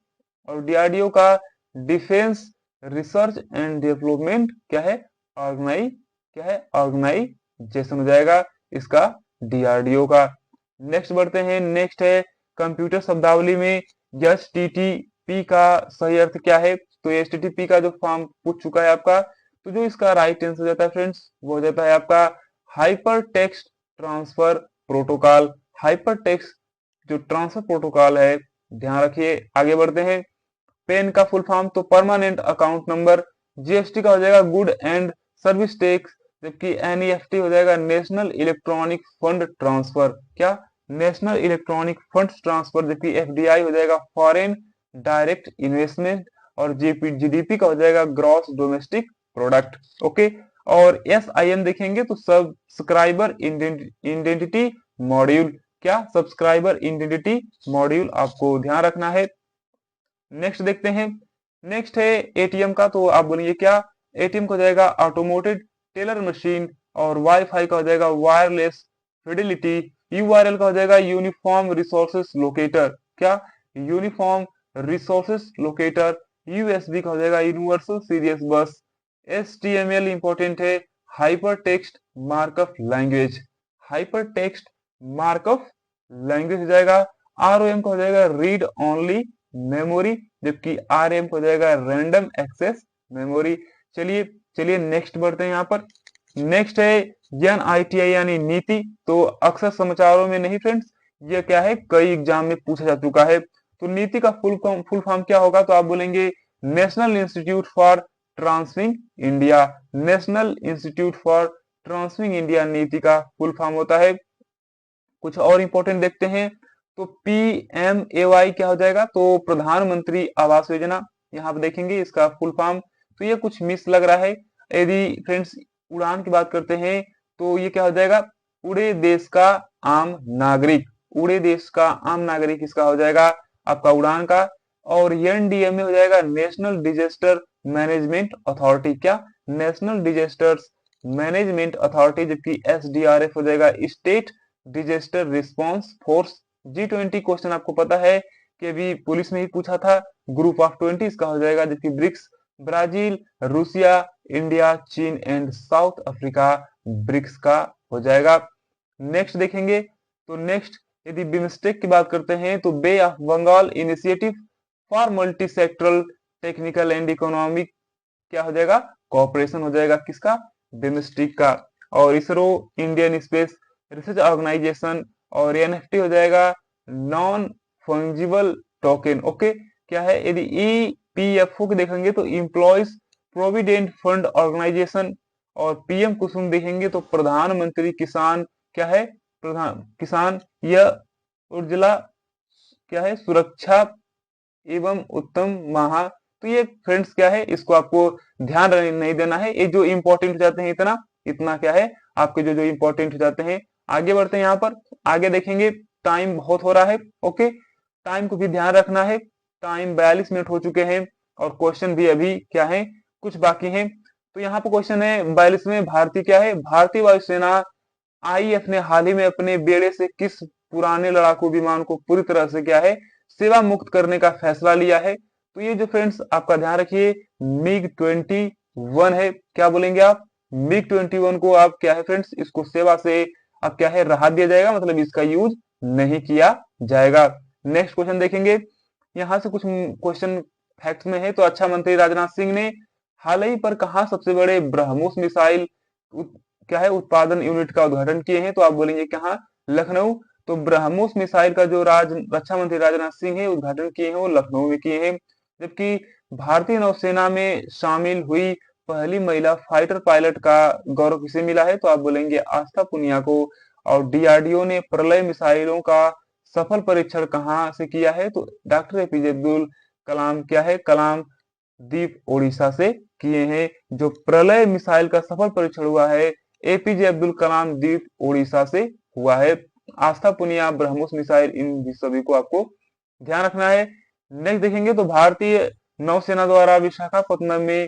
S1: और डीआरडीओ का डिफेंस रिसर्च एंड डेवलपमेंट क्या है? ऑर्गेनाइजेशन हो जाएगा इसका डीआरडीओ का। नेक्स्ट बढ़ते हैं। नेक्स्ट है कंप्यूटर शब्दावली में एचटीटीपी का सही अर्थ क्या है? तो एचटीटीपी का जो फॉर्म पूछ चुका है आपका तो जो इसका राइट आंसर हो जाता है फ्रेंड्स वो हो जाता है आपका hyper text transfer protocol. Hyper text जो ट्रांसफर प्रोटोकॉल है, ध्यान रखिए। आगे बढ़ते हैं। पेन का फुल फॉर्म तो परमानेंट अकाउंट नंबर। जीएसटी का हो जाएगा गुड एंड सर्विस टैक्स, जबकि एनईएफटी हो जाएगा नेशनल इलेक्ट्रॉनिक फंड ट्रांसफर। क्या? National electronic fund transfer. जबकि एफडीआई हो जाएगा फॉरेन डायरेक्ट इन्वेस्टमेंट, और जीडीपी का हो जाएगा ग्रॉस डोमेस्टिक प्रोडक्ट। ओके। और एसआईएम देखेंगे तो सब्सक्राइबर आइडेंटिटी मॉड्यूल। क्या? सब्सक्राइबर आइडेंटिटी मॉड्यूल आपको ध्यान रखना है। नेक्स्ट देखते हैं। नेक्स्ट है एटीएम का, तो आप बोलेंगे क्या? एटीएम का हो जाएगा ऑटोमेटेड टेलर मशीन, और वाईफाई का हो जाएगा वायरलेस फिडिलिटी। यूआरएल का हो जाएगा यूनिफॉर्म रिसोर्सेस लोकेटर। क्या? Uniform resources locator. यूएसबी का हो जाएगा यूनिवर्सल सीरियस बस। एचटीएमएल इंपॉर्टेंट है, hyper text markup language. Hyper text markup language हो जाएगा। आरओएम का हो जाएगा रीड ओनली मेमोरी, जबकि आरएम हो जाएगा रैंडम एक्सेस मेमोरी। चलिए चलिए नेक्स्ट बढ़ते हैं यहाँ पर। नेक्स्ट है एनआईटीआई यानी नीति। तो अक्सर समाचारों में नहीं फ्रेंड्स, ये क्या है, कई एग्जाम में पूछा जा चुका है। तो नीति का फुल फॉर्म क्या होगा? तो आप बोलेंगे national institute for transforming India. National institute for transforming India नीति का फुल फॉर्म होता है। कुछ और इंपॉर्टेंट देखते हैं। तो पीएमएवाई क्या हो जाएगा? तो प्रधानमंत्री आवास योजना। यहाँ पे देखेंगे इसका फुल फॉर्म। तो ये कुछ मिस लग रहा है। यदि फ्रेंड्स उड़ान की बात करते हैं तो ये क्या हो जाएगा? उड़े देश का आम नागरिक। उड़े देश का आम नागरिक इसका हो जाएगा आपका उड़ान का। और एनडीएमए हो जाएगा नेशनल डिजास्टर मैनेजमेंट अथॉरिटी। क्या? National disasters management authority. जबकि एसडीआरएफ हो जाएगा state disaster response force. G20 question आपको पता है कि अभी पुलिस में ही पूछा था। ग्रुप ऑफ 20 इसका हो जाएगा। जबकि ब्रिक्स ब्राजील, रूसिया, इंडिया, चीन एंड साउथ अफ्रीका ब्रिक्स का हो जाएगा। नेक्स्ट देखेंगे। तो नेक्स्ट यदि बिमस्टेक की बात करते हैं तो bay of Bengal initiative for multi sectoral technical and economic क्या हो जाएगा? कोऑपरेशन हो जाएगा। किसका? बिमस्टेक का। और ISRO Indian space research organisation, और एनएफटी हो जाएगा नॉन फंजिबल टोकन। ओके। क्या है? यदि ईपीएफओ को देखेंगे तो एम्प्लॉयज प्रोविडेंट फंड ऑर्गेनाइजेशन, और पीएम कुसुम देखेंगे तो प्रधानमंत्री किसान क्या है? प्रधान किसान यह उज्ज्वला क्या है? सुरक्षा एवं उत्तम महा। तो ये फ्रेंड्स क्या है, इसको आपको ध्यान नहीं देना है। ये जो इंपॉर्टेंट हो जाते हैं इतना इतना क्या है आपके जो जो इंपॉर्टेंट हो जाते हैं। आगे बढ़ते हैं यहाँ पर। आगे देखेंगे। टाइम बहुत हो रहा है। ओके। टाइम को भी ध्यान रखना है। टाइम 42 मिनट हो चुके हैं, और क्वेश्चन भी अभी क्या है, कुछ बाकी हैं। तो यहाँ पर क्वेश्चन है 42 में, भारतीय क्या है? भारतीय वायुसेना आईएएफ ने हाल ही में अपने बेड़े से किस पुराने लड़ाकू विमान को पूरी तरह से क्या है, सेवा मुक्त करने का फैसला लिया है? तो ये जो फ्रेंड्स आपका ध्यान रखिए, MiG-21 है। क्या बोलेंगे आप? MiG-21 को आप क्या है फ्रेंड्स, इसको सेवा से अब क्या है, राहत दिया जाएगा, मतलब इसका यूज नहीं किया जाएगा। नेक्स्ट क्वेश्चन देखेंगे। यहाँ से कुछ क्वेश्चन फैक्ट्स में है। तो रक्षा मंत्री राजनाथ सिंह ने हाल ही पर कहा सबसे बड़े ब्रह्मोस मिसाइल क्या है उत्पादन यूनिट का उद्घाटन किए हैं? तो आप बोलेंगे कहाँ? लखनऊ। तो ब्रह्मोस मिसाइल का जो रक्षा मंत्री राजनाथ सिंह है उद्घाटन किए हैं वो लखनऊ में किए हैं। जबकि भारतीय नौसेना में शामिल हुई पहली महिला फाइटर पायलट का गौरव किसे मिला है? तो आप बोलेंगे आस्था पुनिया को। और डीआरडीओ ने प्रलय मिसाइलों का सफल परीक्षण कहाँ से किया है? तो डॉक्टर एपीजे अब्दुल कलाम क्या है, कलाम द्वीप ओडिशा से किए हैं। जो प्रलय मिसाइल का सफल परीक्षण हुआ है एपीजे अब्दुल कलाम द्वीप ओडिशा से हुआ है। आस्था पुनिया, ब्रह्मोस मिसाइल, इन सभी को आपको ध्यान रखना है। नेक्स्ट देखेंगे। तो भारतीय नौसेना द्वारा विशाखापत्तनम में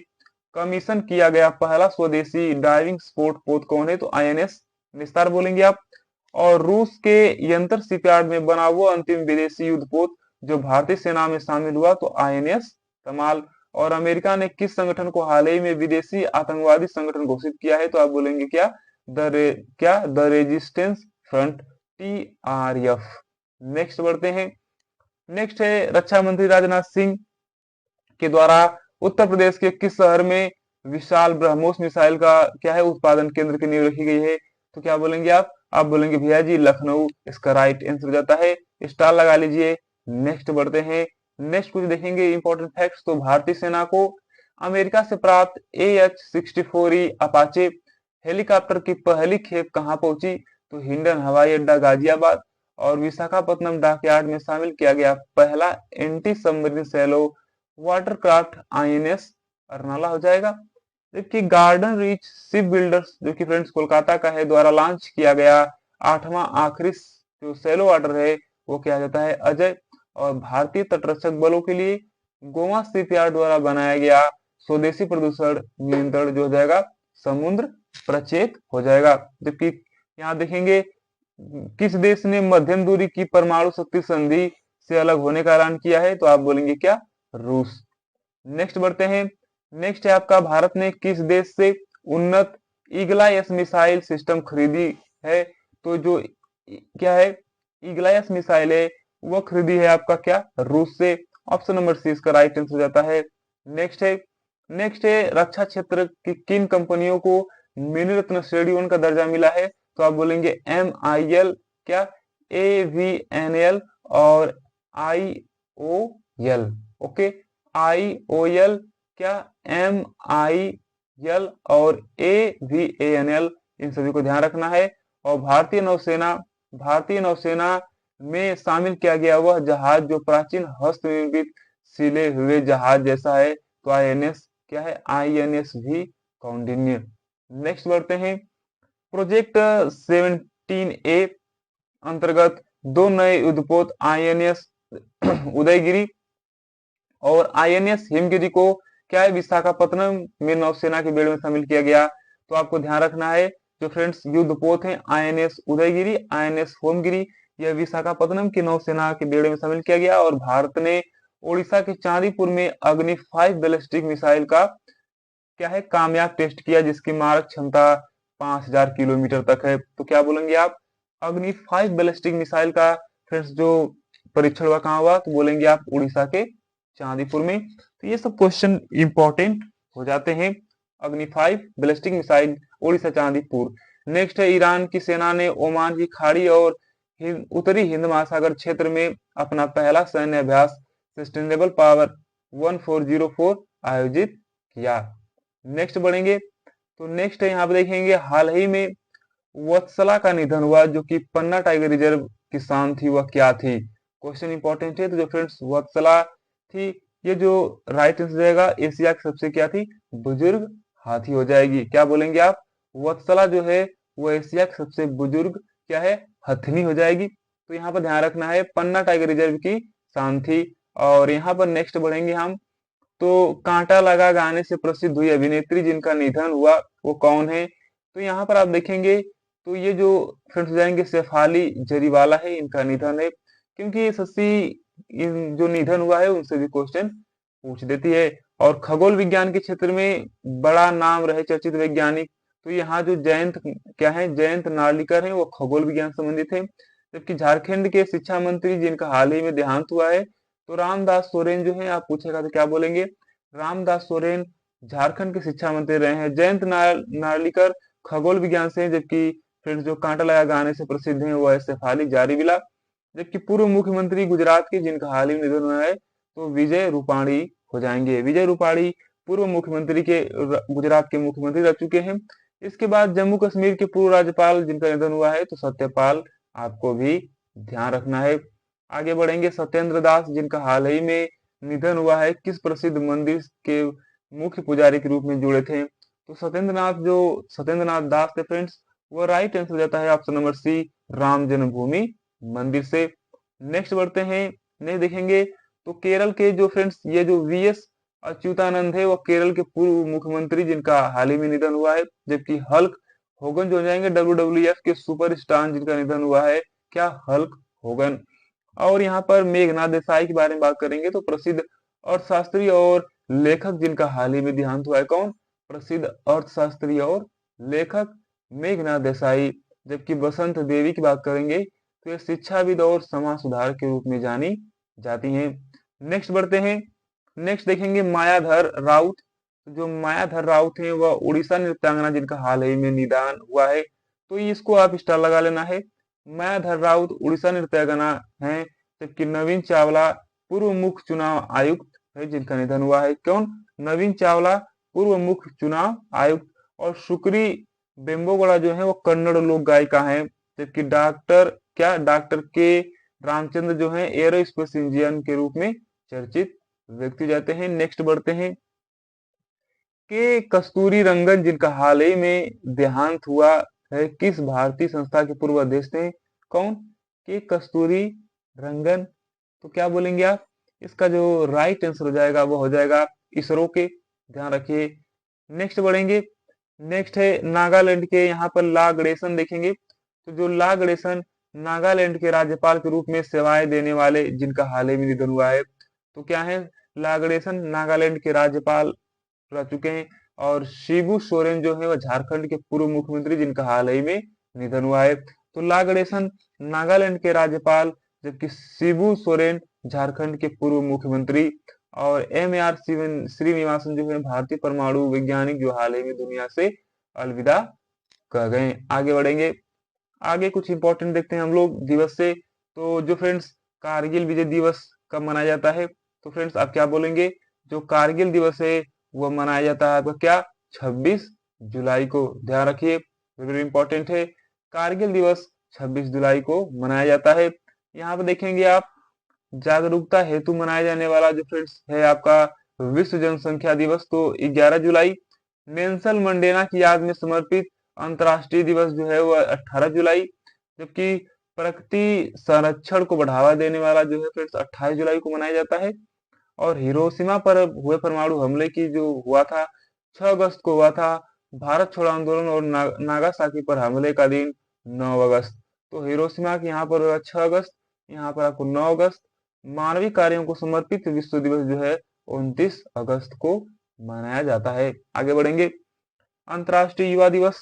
S1: कमीशन किया गया पहला स्वदेशी डाइविंग स्पोर्ट पोत कौन है? तो आईएनएस निस्तार बोलेंगे आप। और रूस के यंत्र शिपयार्ड में बना वो अंतिम विदेशी युद्धपोत जो भारतीय सेना में शामिल हुआ? तो आईएनएस तमाल। और अमेरिका ने किस संगठन को हाल ही में विदेशी आतंकवादी संगठन घोषित किया है? तो आप बोलेंगे क्या? The resistance front, TRF। Next बढ़ते हैं। नेक्स्ट है रक्षा मंत्री राजनाथ सिंह के द्वारा उत्तर प्रदेश के किस शहर में विशाल ब्रह्मोस मिसाइल का क्या है उत्पादन केंद्र की नींव रखी गई है? तो क्या बोलेंगे आप? आप बोलेंगे भैया जी लखनऊ, इसका राइट आंसर हो जाता है, स्टार लगा लीजिए। नेक्स्ट बढ़ते हैं, नेक्स्ट कुछ देखेंगे इंपॉर्टेंट फैक्ट्स। तो भारतीय सेना को अमेरिका से प्राप्त AH-64E अपाचे हेलीकॉप्टर की पहली खेप कहां पहुंची? तो हिंडन हवाई अड्डा गाजियाबाद और विशाखापत्तनम डॉकयार्ड में शामिल किया गया पहला anti submarine shallow watercraft INS Arnala हो जाएगा। जबकि गार्डन रीच शिप बिल्डर्स जो कि फ्रेंड्स कोलकाता का है द्वारा लॉन्च किया गया 8वां आखिरी जो सैलो वाटर है वो क्या जाता है? अजय। और भारतीय तटरक्षक बलों के लिए गोवा शिपयार्ड द्वारा बनाया गया स्वदेशी प्रदूषण नियंत्रण जो हो जाएगा समुद्र प्रचेत हो जाएगा। जबकि यहाँ देखेंगे किस देश ने मध्यम दूरी की परमाणु शक्ति संधि से अलग होने का ऐलान किया है? तो आप बोलेंगे क्या? रूस। नेक्स्ट बढ़ते हैं, नेक्स्ट है आपका भारत ने किस देश से उन्नत ईगला एस मिसाइल सिस्टम खरीदी है? तो जो क्या है ईगला एस मिसाइल है वो खरीदी है आपका क्या? रूस से। ऑप्शन नंबर सी इसका राइट आंसर हो जाता है। नेक्स्ट है रक्षा क्षेत्र की किन कंपनियों को मिनी रत्न श्रेणी 1 का दर्जा मिला है? तो आप बोलेंगे MIL, क्या AVNL और IOL। ओके, IOL, क्या MIL और AVANL, इन सभी को ध्यान रखना है। और भारतीय नौसेना में शामिल किया गया वह जहाज जो प्राचीन हस्तनिर्मित सिले हुए जहाज जैसा है, तो INS क्या है? INS भी कौंडिन्य। नेक्स्ट बढ़ते हैं, प्रोजेक्ट 17A अंतर्गत दो नए युद्धपोत INS उदयगिरी और INS हिमगिरी को क्या है? विशाखापत्तनम में नौसेना के बेड़े में शामिल किया गया। तो आपको ध्यान रखना है जो फ्रेंड्स युद्धपोत हैं INS उदयगिरी, INS हिमगिरी, यह विशाखापत्तनम की नौसेना के बेड़े में शामिल किया गया। और भारत ने ओडिशा के चांदीपुर में अग्नि 5 बैलिस्टिक मिसाइल का क्या है? कामयाब टेस्ट किया, जिसकी मारक क्षमता 5000 किलोमीटर तक है। तो क्या बोलेंगे आप? अग्नि 5 बैलिस्टिक मिसाइल का फ्रेंड्स जो परीक्षण हुआ कहाँ हुआ? तो बोलेंगे आप उड़ीसा के चांदीपुर में। तो ये सब क्वेश्चन इंपॉर्टेंट हो जाते हैं। अग्नि 5 ballistic missile Orissa Chandipur. Next है, ईरान की सेना ने ओमान की खाड़ी और उत्तरी हिंद महासागर क्षेत्र में अपना पहला सैन्य अभ्यास सस्टेनेबल पावर 1404 आयोजित किया। नेक्स्ट बढ़ेंगे, तो नेक्स्ट है यहाँ पे देखेंगे हाल ही में वत्सला का निधन हुआ जो कि पन्ना टाइगर रिजर्व की शान थी, वह क्या थी? क्वेश्चन इंपॉर्टेंट है। तो जो फ्रेंड्स वत्सला थी, ये जो राइट आंसर रहेगा एशिया की सबसे क्या थी? बुजुर्ग हाथी हो जाएगी। क्या बोलेंगे आप? वत्सला जो है वो एशिया की सबसे बुजुर्ग क्या है? हथनी हो जाएगी। तो यहाँ पर ध्यान रखना है पन्ना टाइगर रिजर्व की शान थी। और यहाँ पर नेक्स्ट बढ़ेंगे हम, तो कांटा लगा गाने से प्रसिद्ध हुई अभिनेत्री जिनका निधन हुआ वो कौन है? तो यहाँ पर आप देखेंगे तो ये जो फ्रेंड्स हो जाएंगे शेफाली जरीवाला है, इनका निधन है। क्योंकि ये जो निधन हुआ है उनसे भी क्वेश्चन पूछ देती है। और खगोल विज्ञान के क्षेत्र में बड़ा नाम रहे चर्चित वैज्ञानिक, तो यहाँ जो जयंत क्या है? जयंत नार्लिकर है, वो खगोल विज्ञान संबंधित है। जबकि झारखंड के शिक्षा मंत्री जिनका हाल ही में देहांत हुआ है, तो रामदास सोरेन जो है, आप पूछेगा तो क्या बोलेंगे? रामदास सोरेन झारखंड के शिक्षा मंत्री रहे हैं। जयंत नार्लिकर खगोल विज्ञान से, जबकि फ्रेंड्स जो कांटा लगा गाने से प्रसिद्ध हैं वो है शेफाली जारीविला। जबकि पूर्व मुख्यमंत्री गुजरात के जिनका हाल ही में निधन हुआ है, तो विजय रूपाणी हो जाएंगे। विजय रूपाणी पूर्व मुख्यमंत्री के गुजरात के मुख्यमंत्री रह चुके हैं। इसके बाद जम्मू कश्मीर के पूर्व राज्यपाल जिनका निधन हुआ है, तो सत्यपाल आपको भी ध्यान रखना है। आगे बढ़ेंगे, सत्येंद्र दास जिनका हाल ही में निधन हुआ है, किस प्रसिद्ध मंदिर के मुख्य पुजारी के रूप में जुड़े थे? तो सत्येंद्र नाथ दास थे फ्रेंड्स, वो राइट आंसर हो जाता है ऑप्शन नंबर सी, राम जन्मभूमि मंदिर से। नेक्स्ट बढ़ते हैं, नेक्स्ट देखेंगे तो केरल के जो फ्रेंड्स ये जो VS अच्युतानंद है, वो केरल के पूर्व मुख्यमंत्री जिनका हाल ही में निधन हुआ है। जबकि हल्क होगन जो हो जाएंगे WWF के सुपरस्टार जिनका निधन हुआ है, क्या? Hulk Hogan. और यहाँ पर मेघनाथ देसाई के बारे में बात करेंगे, तो प्रसिद्ध अर्थशास्त्री और लेखक जिनका हाल ही में देहांत हुआ है, कौन? प्रसिद्ध अर्थशास्त्री और लेखक मेघनाथ देसाई। जबकि बसंत देवी की बात करेंगे तो ये शिक्षाविद और समाज सुधार के रूप में जानी जाती हैं। नेक्स्ट बढ़ते हैं, नेक्स्ट देखेंगे मायाधर राउत। जो मायाधर राउत है वह उड़ीसा नृत्यांगना जिनका हाल ही में निधन हुआ है, तो इसको आप स्टार लगा लेना है। मायाधर राउत उड़ीसा नृत्यांगना है, जबकि नवीन चावला पूर्व मुख्य चुनाव आयुक्त है जिनका निधन हुआ है। कौन? नवीन चावला पूर्व मुख्य चुनाव आयुक्त। और शुक्री बेम्बोगड़ा जो है वो कन्नड़ लोक गायिका है। जबकि डॉक्टर के रामचंद्र जो है एरोस्पेस इंजीनियर के रूप में चर्चित व्यक्ति जाते हैं। नेक्स्ट बढ़ते हैं। के कस्तूरी रंगन जिनका हाल ही में देहांत हुआ है, किस भारतीय संस्था के पूर्व अध्यक्ष थे? कौन? के कस्तूरी रंगन। तो क्या बोलेंगे आप? इसका जो राइट आंसर हो जाएगा वो हो जाएगा इसरो के। ध्यान रखिए। नेक्स्ट बढ़ेंगे। नेक्स्ट है नागालैंड के, यहाँ पर ला गणेशन देखेंगे। तो जो ला गणेशन नागालैंड के राज्यपाल के रूप में सेवाएं देने वाले जिनका हाल ही में निधन हुआ है, तो क्या है? ला गणेशन नागालैंड के राज्यपाल रह चुके हैं। और शिबू सोरेन जो है वह झारखंड के पूर्व मुख्यमंत्री जिनका हाल ही में निधन हुआ है। तो ला गणेशन नागालैंड के राज्यपाल, जबकि शिबू सोरेन झारखंड के पूर्व मुख्यमंत्री। और MAR श्रीनिवासन जो है भारतीय परमाणु वैज्ञानिक जो हाल ही में दुनिया से अलविदा कह गए। आगे बढ़ेंगे। आगे कुछ इंपॉर्टेंट देखते हैं हम लोग दिवस से। तो जो फ्रेंड्स कारगिल विजय दिवस कब मनाया जाता है? तो फ्रेंड्स आप क्या बोलेंगे? जो कारगिल दिवस है वो मनाया जाता है आपका क्या? 26 जुलाई को। ध्यान रखिए, वेरी इंपॉर्टेंट है। कारगिल दिवस 26 जुलाई को मनाया जाता है। यहाँ पे देखेंगे आप जागरूकता हेतु मनाया जाने वाला जो फ्रेंड्स है आपका विश्व जनसंख्या दिवस, तो 11 जुलाई। नेल्सन मंडेला की याद में समर्पित अंतर्राष्ट्रीय दिवस जो है वो 18 जुलाई। जबकि प्रकृति संरक्षण को बढ़ावा देने वाला जो है फ्रेंड्स 28 जुलाई को मनाया जाता है। और हिरोशिमा पर हुए परमाणु हमले की जो हुआ था 6 अगस्त को हुआ था। भारत छोड़ो आंदोलन और नागासाकी पर हमले का दिन 9 अगस्त। तो हिरोशिमा के यहाँ पर 6 अगस्त, यहाँ पर आपको 9 अगस्त। मानवीय कार्यों को समर्पित विश्व दिवस जो है 29 अगस्त को मनाया जाता है। आगे बढ़ेंगे। अंतर्राष्ट्रीय युवा दिवस,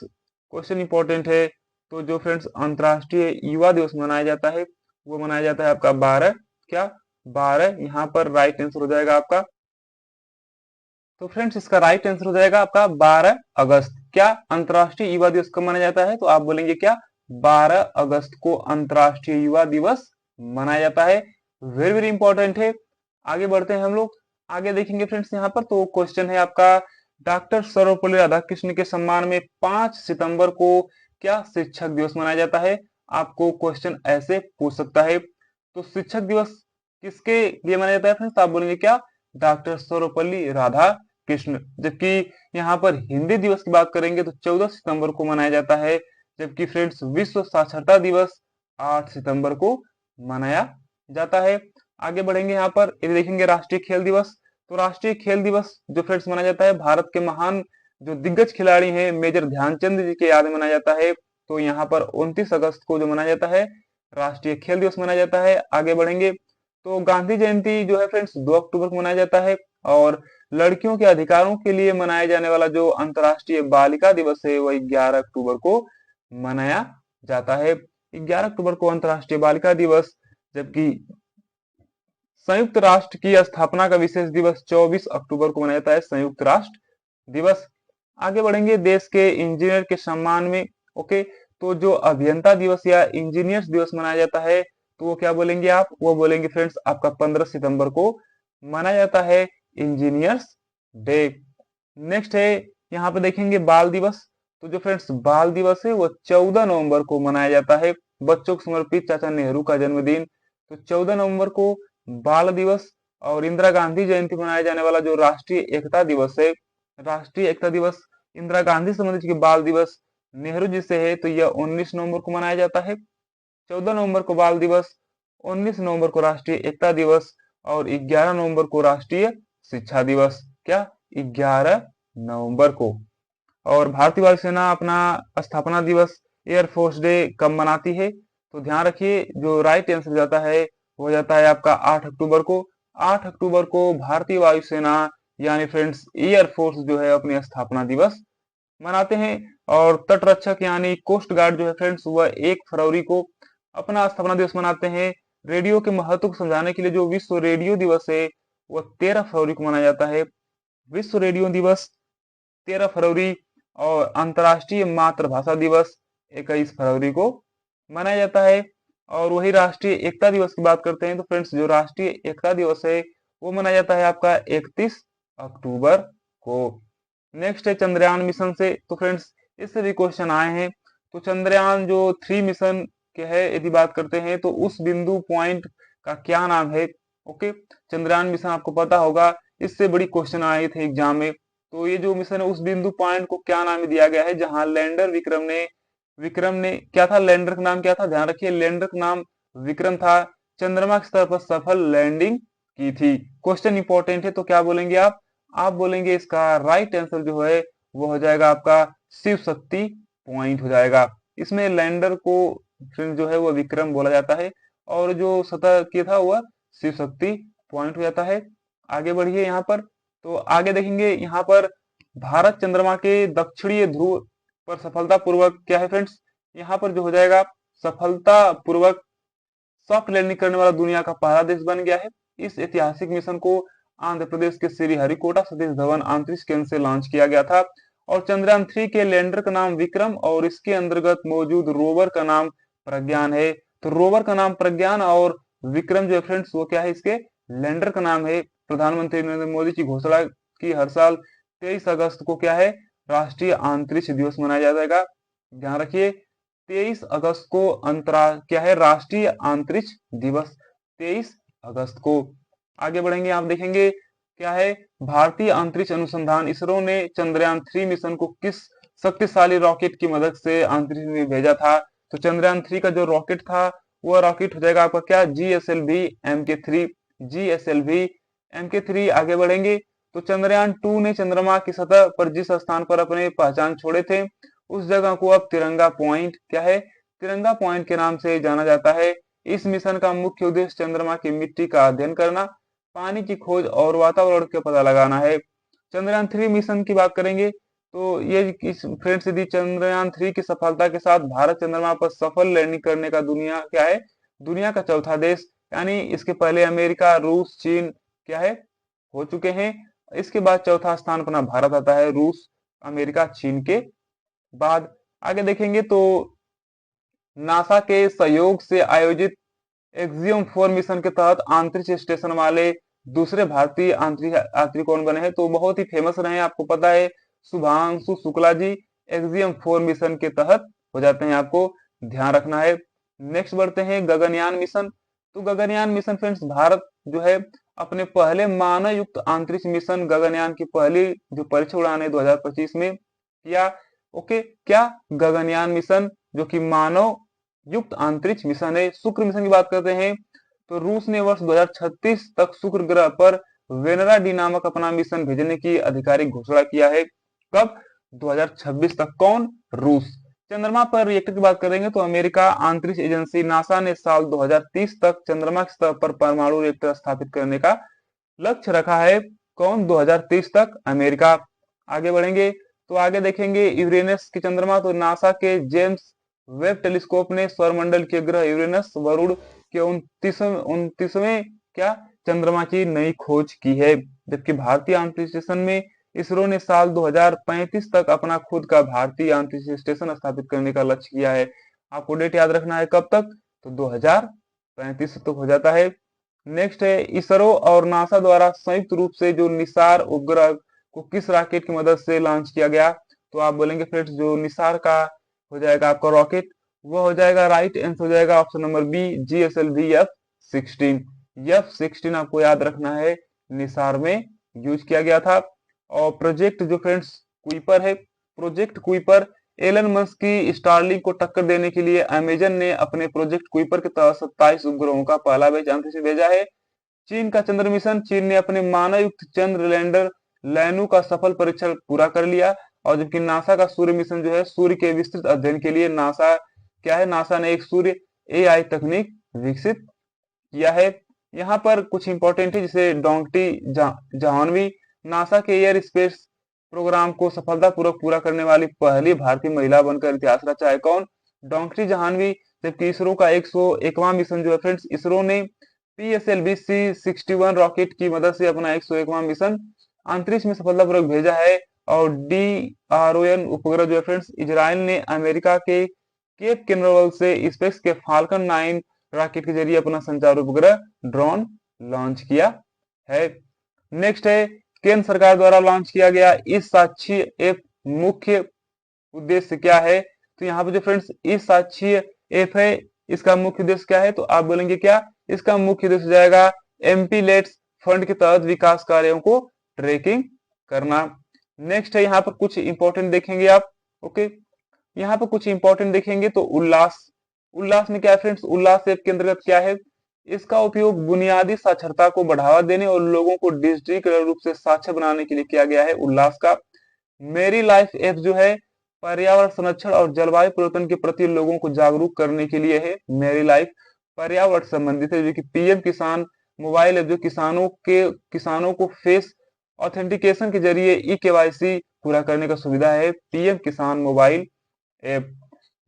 S1: क्वेश्चन इंपॉर्टेंट है। तो जो फ्रेंड्स अंतर्राष्ट्रीय युवा दिवस मनाया जाता है वो मनाया जाता है आपका 12 क्या 12, यहाँ पर राइट आंसर हो जाएगा आपका। तो फ्रेंड्स इसका राइट आंसर हो जाएगा आपका 12 अगस्त। क्या अंतर्राष्ट्रीय युवा दिवस कब मनाया जाता है? तो आप बोलेंगे क्या? 12 अगस्त को अंतर्राष्ट्रीय युवा दिवस मनाया जाता है। वेरी वेरी इंपॉर्टेंट है। आगे बढ़ते हैं हम लोग। आगे देखेंगे फ्रेंड्स यहाँ पर तो क्वेश्चन है आपका डॉक्टर सर्वपल्ली राधाकृष्णन के सम्मान में 5 सितंबर को क्या शिक्षक दिवस मनाया जाता है? आपको क्वेश्चन ऐसे पूछ सकता है। तो शिक्षक दिवस किसके लिए मनाया जाता है फ्रेंड्स? आप बोलेंगे क्या? डॉक्टर सर्वपल्ली राधाकृष्णन। जबकि यहाँ पर हिंदी दिवस की बात करेंगे तो 14 सितंबर को मनाया जाता है। जबकि फ्रेंड्स विश्व साक्षरता दिवस 8 सितंबर को मनाया जाता है। आगे बढ़ेंगे। यहाँ पर यदि देखेंगे राष्ट्रीय खेल दिवस, तो राष्ट्रीय खेल दिवस जो फ्रेंड्स मनाया जाता है भारत के महान जो दिग्गज खिलाड़ी हैं मेजर ध्यानचंद जी के याद में मनाया जाता है। तो यहाँ पर 29 अगस्त को जो मनाया जाता है राष्ट्रीय खेल दिवस मनाया जाता है। आगे बढ़ेंगे। तो गांधी जयंती जो है फ्रेंड्स 2 अक्टूबर को मनाया जाता है। और लड़कियों के अधिकारों के लिए मनाया जाने वाला जो अंतर्राष्ट्रीय बालिका दिवस है वह 11 अक्टूबर को मनाया जाता है। 11 अक्टूबर को अंतर्राष्ट्रीय बालिका दिवस। जबकि संयुक्त राष्ट्र की स्थापना का विशेष दिवस 24 अक्टूबर को मनाया जाता है, संयुक्त राष्ट्र दिवस। आगे बढ़ेंगे। देश के इंजीनियर के सम्मान में ओके, तो जो अभियंता दिवस या इंजीनियर्स दिवस मनाया जाता है तो वो क्या बोलेंगे आप? वो बोलेंगे फ्रेंड्स आपका 15 सितंबर को मनाया जाता है इंजीनियर्स डे। नेक्स्ट है यहाँ पे देखेंगे बाल दिवस। तो जो फ्रेंड्स बाल दिवस है वो 14 नवंबर को मनाया जाता है, बच्चों को समर्पित चाचा नेहरू का जन्मदिन। तो 14 नवंबर को बाल दिवस। और इंदिरा गांधी जयंती मनाया जाने वाला जो राष्ट्रीय एकता दिवस है, राष्ट्रीय एकता दिवस इंदिरा गांधी संबंधित के बाल दिवस नेहरू जी से है तो यह 19 नवंबर को मनाया जाता है। 14 नवंबर को बाल दिवस, 19 नवंबर को राष्ट्रीय एकता दिवस और 11 नवंबर को राष्ट्रीय शिक्षा दिवस। क्या? 11 नवंबर को। और भारतीय वायुसेना अपना स्थापना दिवस एयरफोर्स डे कब मनाती है? तो ध्यान रखिए जो राइट आंसर जाता है वो जाता है आपका 8 अक्टूबर को। 8 अक्टूबर को भारतीय वायुसेना यानी फ्रेंड्स एयरफोर्स जो है अपनी स्थापना दिवस मनाते हैं। और तटरक्षक यानी कोस्ट गार्ड जो है फ्रेंड्स वह 1 फरवरी को अपना स्थापना दिवस मनाते हैं। रेडियो के महत्व को समझाने के लिए जो विश्व रेडियो दिवस है वह 13 फरवरी को मनाया जाता है, विश्व रेडियो दिवस 13 फरवरी। और अंतर्राष्ट्रीय मातृभाषा दिवस 21 फरवरी को मनाया जाता है। और वही राष्ट्रीय एकता दिवस की बात करते हैं तो फ्रेंड्स जो राष्ट्रीय एकता दिवस है वो मनाया जाता है आपका 31 अक्टूबर को। नेक्स्ट है चंद्रयान मिशन से, तो फ्रेंड्स इससे भी क्वेश्चन आए हैं। तो चंद्रयान जो 3 मिशन के है यदि बात करते हैं तो उस बिंदु पॉइंट का क्या नाम है। ओके, चंद्रयान मिशन आपको पता होगा, इससे बड़ी क्वेश्चन आए थे एग्जाम में। तो ये जो मिशन है उस बिंदु पॉइंट को क्या नाम दिया गया है जहां लैंडर विक्रम ने क्या था, लैंडर का नाम क्या था, ध्यान रखिए लैंडर का नाम विक्रम था, चंद्रमा की सतह पर सफल लैंडिंग की थी। क्वेश्चन इंपॉर्टेंट है तो क्या बोलेंगे आप बोलेंगे इसका राइट आंसर जो है वो हो जाएगा आपका शिव शक्ति पॉइंट हो जाएगा। इसमें लैंडर को फिर जो है वो विक्रम बोला जाता है और जो सतह किया था वह शिव शक्ति पॉइंट हो जाता है। आगे बढ़िए यहाँ पर, तो आगे देखेंगे यहाँ पर भारत चंद्रमा के दक्षिणीय ध्रुव पर सफलतापूर्वक क्या है फ्रेंड्स, यहाँ पर जो हो जाएगा सफलतापूर्वक सॉफ्ट लैंडिंग करने वाला दुनिया का पहला देश बन गया है। इस ऐतिहासिक मिशन को आंध्र प्रदेश के श्रीहरिकोटा सतीश धवन अंतरिक्ष केंद्र से लॉन्च किया गया था। और चंद्रयान 3 के लैंडर का नाम विक्रम और इसके अंतर्गत मौजूद रोवर का नाम प्रज्ञान है। तो रोवर का नाम प्रज्ञान और विक्रम जो है फ्रेंड्स वो क्या है, इसके लैंडर का नाम है। प्रधानमंत्री नरेंद्र मोदी की घोषणा की हर साल 23 अगस्त को क्या है, राष्ट्रीय अंतरिक्ष दिवस मनाया जाएगा। ध्यान रखिए 23 अगस्त को क्या है, राष्ट्रीय अंतरिक्ष दिवस 23 अगस्त को। आगे बढ़ेंगे, आप देखेंगे क्या है, भारतीय अंतरिक्ष अनुसंधान इसरो ने चंद्रयान 3 मिशन को किस शक्तिशाली रॉकेट की मदद से अंतरिक्ष में भेजा था। तो चंद्रयान 3 का जो रॉकेट था वो रॉकेट हो जाएगा आपका क्या, GSLV MK3, GSLV MK3। आगे बढ़ेंगे तो चंद्रयान 2 ने चंद्रमा की सतह पर जिस स्थान पर अपने पहचान छोड़े थे उस जगह को अब तिरंगा पॉइंट क्या है, तिरंगा पॉइंट के नाम से जाना जाता है। इस मिशन का मुख्य उद्देश्य चंद्रमा की मिट्टी का अध्ययन करना, पानी की खोज और वातावरण का पता लगाना है। चंद्रयान 3 मिशन की बात करेंगे तो ये फ्रेंड्स यदि चंद्रयान 3 की सफलता के साथ भारत चंद्रमा पर सफल लैंडिंग करने का दुनिया क्या है, दुनिया का चौथा देश, यानी इसके पहले अमेरिका, रूस, चीन क्या है हो चुके हैं। इसके बाद चौथा स्थान अपना भारत आता है, रूस, अमेरिका, चीन के बाद। आगे देखेंगे तो नासा के सहयोग से आयोजित एक्सियम 4 मिशन के तहत अंतरिक्ष स्टेशन वाले दूसरे भारतीय अंतरिक्ष यात्री कौन बने हैं। तो बहुत ही फेमस रहे हैं, आपको पता है शुभांशु शुक्ला जी एक्सियम 4 मिशन के तहत हो जाते हैं, आपको ध्यान रखना है। नेक्स्ट बढ़ते हैं गगनयान मिशन। तो गगनयान मिशन फ्रेंड्स भारत जो है अपने पहले मानव युक्त अंतरिक्ष मिशन गगनयान की पहली जो परीक्षण उड़ान है 2025 में किया। ओके, क्या गगनयान मिशन जो कि मानव युक्त अंतरिक्ष मिशन है। शुक्र मिशन की बात करते हैं तो रूस ने वर्ष 2036 तक शुक्र ग्रह पर वेनरा डी नामक अपना मिशन भेजने की आधिकारिक घोषणा किया है। कब, 2026 तक। कौन, रूस। चंद्रमा पर रिएक्टर की बात करेंगे तो अमेरिका अंतरिक्ष एजेंसी नासा ने साल 2030 तक चंद्रमा की सतह पर परमाणु रिएक्टर स्थापित करने का लक्ष्य रखा है। कौन, 2030 तक, अमेरिका। आगे बढ़ेंगे तो आगे देखेंगे यूरेनस के चंद्रमा। तो नासा के जेम्स वेब टेलीस्कोप ने सौरमंडल के ग्रह यूरेनस वरुण के 29वें क्या चंद्रमा की नई खोज की है। जबकि भारतीय अंतरिक्ष स्टेशन में इसरो ने साल 2035 तक अपना खुद का भारतीय अंतरिक्ष स्टेशन स्थापित करने का लक्ष्य किया है। आपको डेट याद रखना है, कब तक, तो 2035 तक हो जाता है। नेक्स्ट है इसरो और नासा द्वारा संयुक्त रूप से जो निसार उपग्रह को किस रॉकेट की मदद से लॉन्च किया गया। तो आप बोलेंगे फ्रेंड्स जो निसार का हो जाएगा आपका रॉकेट वो हो जाएगा, राइट आंसर हो जाएगा option number B, GSLV F-16। F-16 आपको याद रखना है निसार में यूज किया गया था। और प्रोजेक्ट जो फ्रेंड्स कुइपर है, प्रोजेक्ट कुइपर एलन मस्क की स्टारलिंक को टक्कर देने के लिए अमेजन ने अपने प्रोजेक्ट कुइपर के तहत 27 उपग्रहों का पहला बैच अंतरिक्ष में भेजा है। चीन का चंद्र मिशन, चीन ने अपने मानव युक्त चंद्र लैंडर लैनू का सफल परीक्षण पूरा कर लिया। और जबकि नासा का सूर्य मिशन जो है सूर्य के विस्तृत अध्ययन के लिए नासा क्या है, नासा ने एक सूर्य AI तकनीक विकसित किया है। यहाँ पर कुछ इंपॉर्टेंट है जैसे डोंगटी जाह्नवी नासा के एयर स्पेस प्रोग्राम को सफलतापूर्वक पूरा करने वाली पहली भारतीय महिला बनकर इतिहास रचा है। कौन, डोंगटी जाह्नवी। जबकि इसरो का 101वां मिशन जो है फ्रेंड्स इसरो ने PSLV C-61 रॉकेट की मदद से अपना 101वां मिशन अंतरिक्ष में सफलतापूर्वक भेजा है। और DRON उपग्रह जो है फ्रेंड्स इजराइल ने अमेरिका के केप कैनावेरल से स्पेस के फाल्कन 9 रॉकेट के जरिए अपना संचार उपग्रह ड्रोन लॉन्च किया है। नेक्स्ट है केंद्र सरकार द्वारा लॉन्च किया गया इस साक्षी ऐप मुख्य उद्देश्य क्या है? तो यहाँ पे जो फ्रेंड्स इस साक्षी ऐप है, इसका मुख्य उद्देश्य क्या है? तो आप बोलेंगे क्या? इसका मुख्य उद्देश्य हो जाएगा एमपी लेट्स फंड के तहत विकास कार्यों को ट्रैकिंग करना। नेक्स्ट है यहाँ पर कुछ इंपॉर्टेंट देखेंगे आप। ओके, यहाँ पर कुछ इंपॉर्टेंट देखेंगे तो उल्लास में क्या है फ्रेंड्स? उल्लास ऐप के अंतर्गत क्या है? इसका उपयोग बुनियादी साक्षरता को बढ़ावा देने और लोगों को डिजिटल रूप से साक्षर बनाने के लिए किया गया है। उल्लास का मेरी लाइफ ऐप जो है पर्यावरण संरक्षण और जलवायु परिवर्तन के प्रति लोगों को जागरूक करने के लिए है। मेरी लाइफ पर्यावरण संबंधित है, जो कि पीएम किसान मोबाइल ऐप जो किसानों को फेस ऑथेंटिकेशन के जरिए ई-केवाईसी पूरा करने का सुविधा है, पीएम किसान मोबाइल ऐप।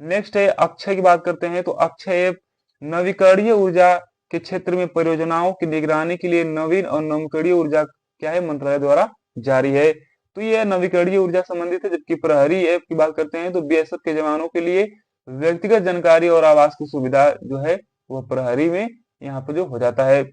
S1: नेक्स्ट है अक्षय की बात करते हैं तो अक्षय ऐप नवीकरणीय ऊर्जा के क्षेत्र में परियोजनाओं की निगरानी के लिए नवीन और नवीकरणीय ऊर्जा क्या है मंत्रालय द्वारा जारी है। तो ये नवीकरणीय ऊर्जा संबंधित है। जबकि प्रहरी ऐप की बात करते हैं तो बीएसएफ के जवानों के लिए व्यक्तिगत जानकारी और आवास की सुविधा जो है वो प्रहरी में यहाँ पर जो हो जाता है।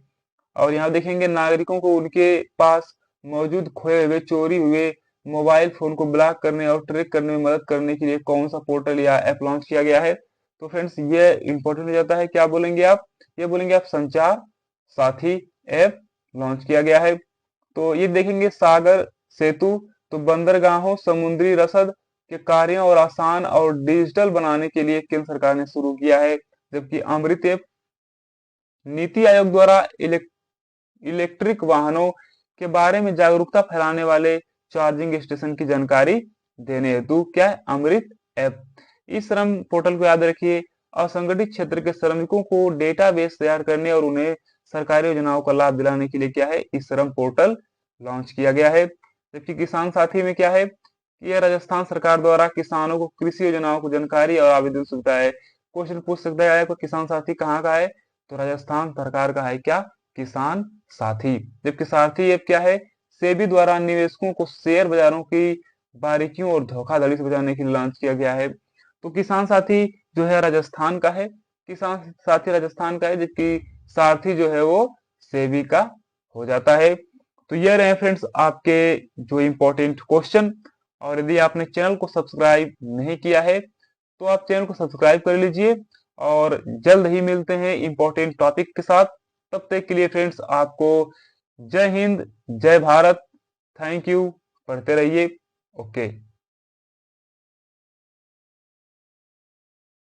S1: और यहाँ देखेंगे नागरिकों को उनके पास मौजूद खोए हुए चोरी हुए मोबाइल फोन को ब्लॉक करने और ट्रैक करने में मदद करने के लिए कौन सा पोर्टल या ऐप लॉन्च किया गया है? तो फ्रेंड्स ये इंपॉर्टेंट हो जाता है। क्या बोलेंगे आप? ये बोलेंगे आप संचार साथी ऐप लॉन्च किया गया है। तो ये देखेंगे सागर सेतु तो बंदरगाहों समुद्री रसद के कार्यों और आसान और डिजिटल बनाने के लिए केंद्र सरकार ने शुरू किया है। जबकि अमृत ऐप नीति आयोग द्वारा इलेक्ट्रिक वाहनों के बारे में जागरूकता फैलाने वाले चार्जिंग स्टेशन की जानकारी देने हेतु क्या है? अमृत ऐप। इस श्रम पोर्टल को याद रखिए, असंगठित क्षेत्र के श्रमिकों को डेटाबेस तैयार करने और उन्हें सरकारी योजनाओं का लाभ दिलाने के लिए क्या है? इस श्रम पोर्टल लॉन्च किया गया है। जबकि किसान साथी में क्या है? यह राजस्थान सरकार द्वारा किसानों को कृषि योजनाओं को जानकारी और आवेदन सुविधा है। क्वेश्चन पूछ सकता है आपको किसान साथी कहाँ का है? तो राजस्थान सरकार का है क्या? किसान साथी। जबकि सारथी ऐप क्या है? सेबी द्वारा निवेशकों को शेयर बाजारों की बारीकियों और धोखाधड़ी से बचाने के लिए लॉन्च किया गया है। तो किसान साथी जो है राजस्थान का है, किसान साथी राजस्थान का है, जबकि सारथी जो है वो सेबी का हो जाता है। तो ये रहे फ्रेंड्स आपके जो इम्पोर्टेंट क्वेश्चन। और यदि आपने चैनल को सब्सक्राइब नहीं किया है तो आप चैनल को सब्सक्राइब कर लीजिए और जल्द ही मिलते हैं इम्पोर्टेंट टॉपिक के साथ। तब तक के लिए फ्रेंड्स आपको जय हिंद, जय भारत, थैंक यू, पढ़ते रहिए। ओके।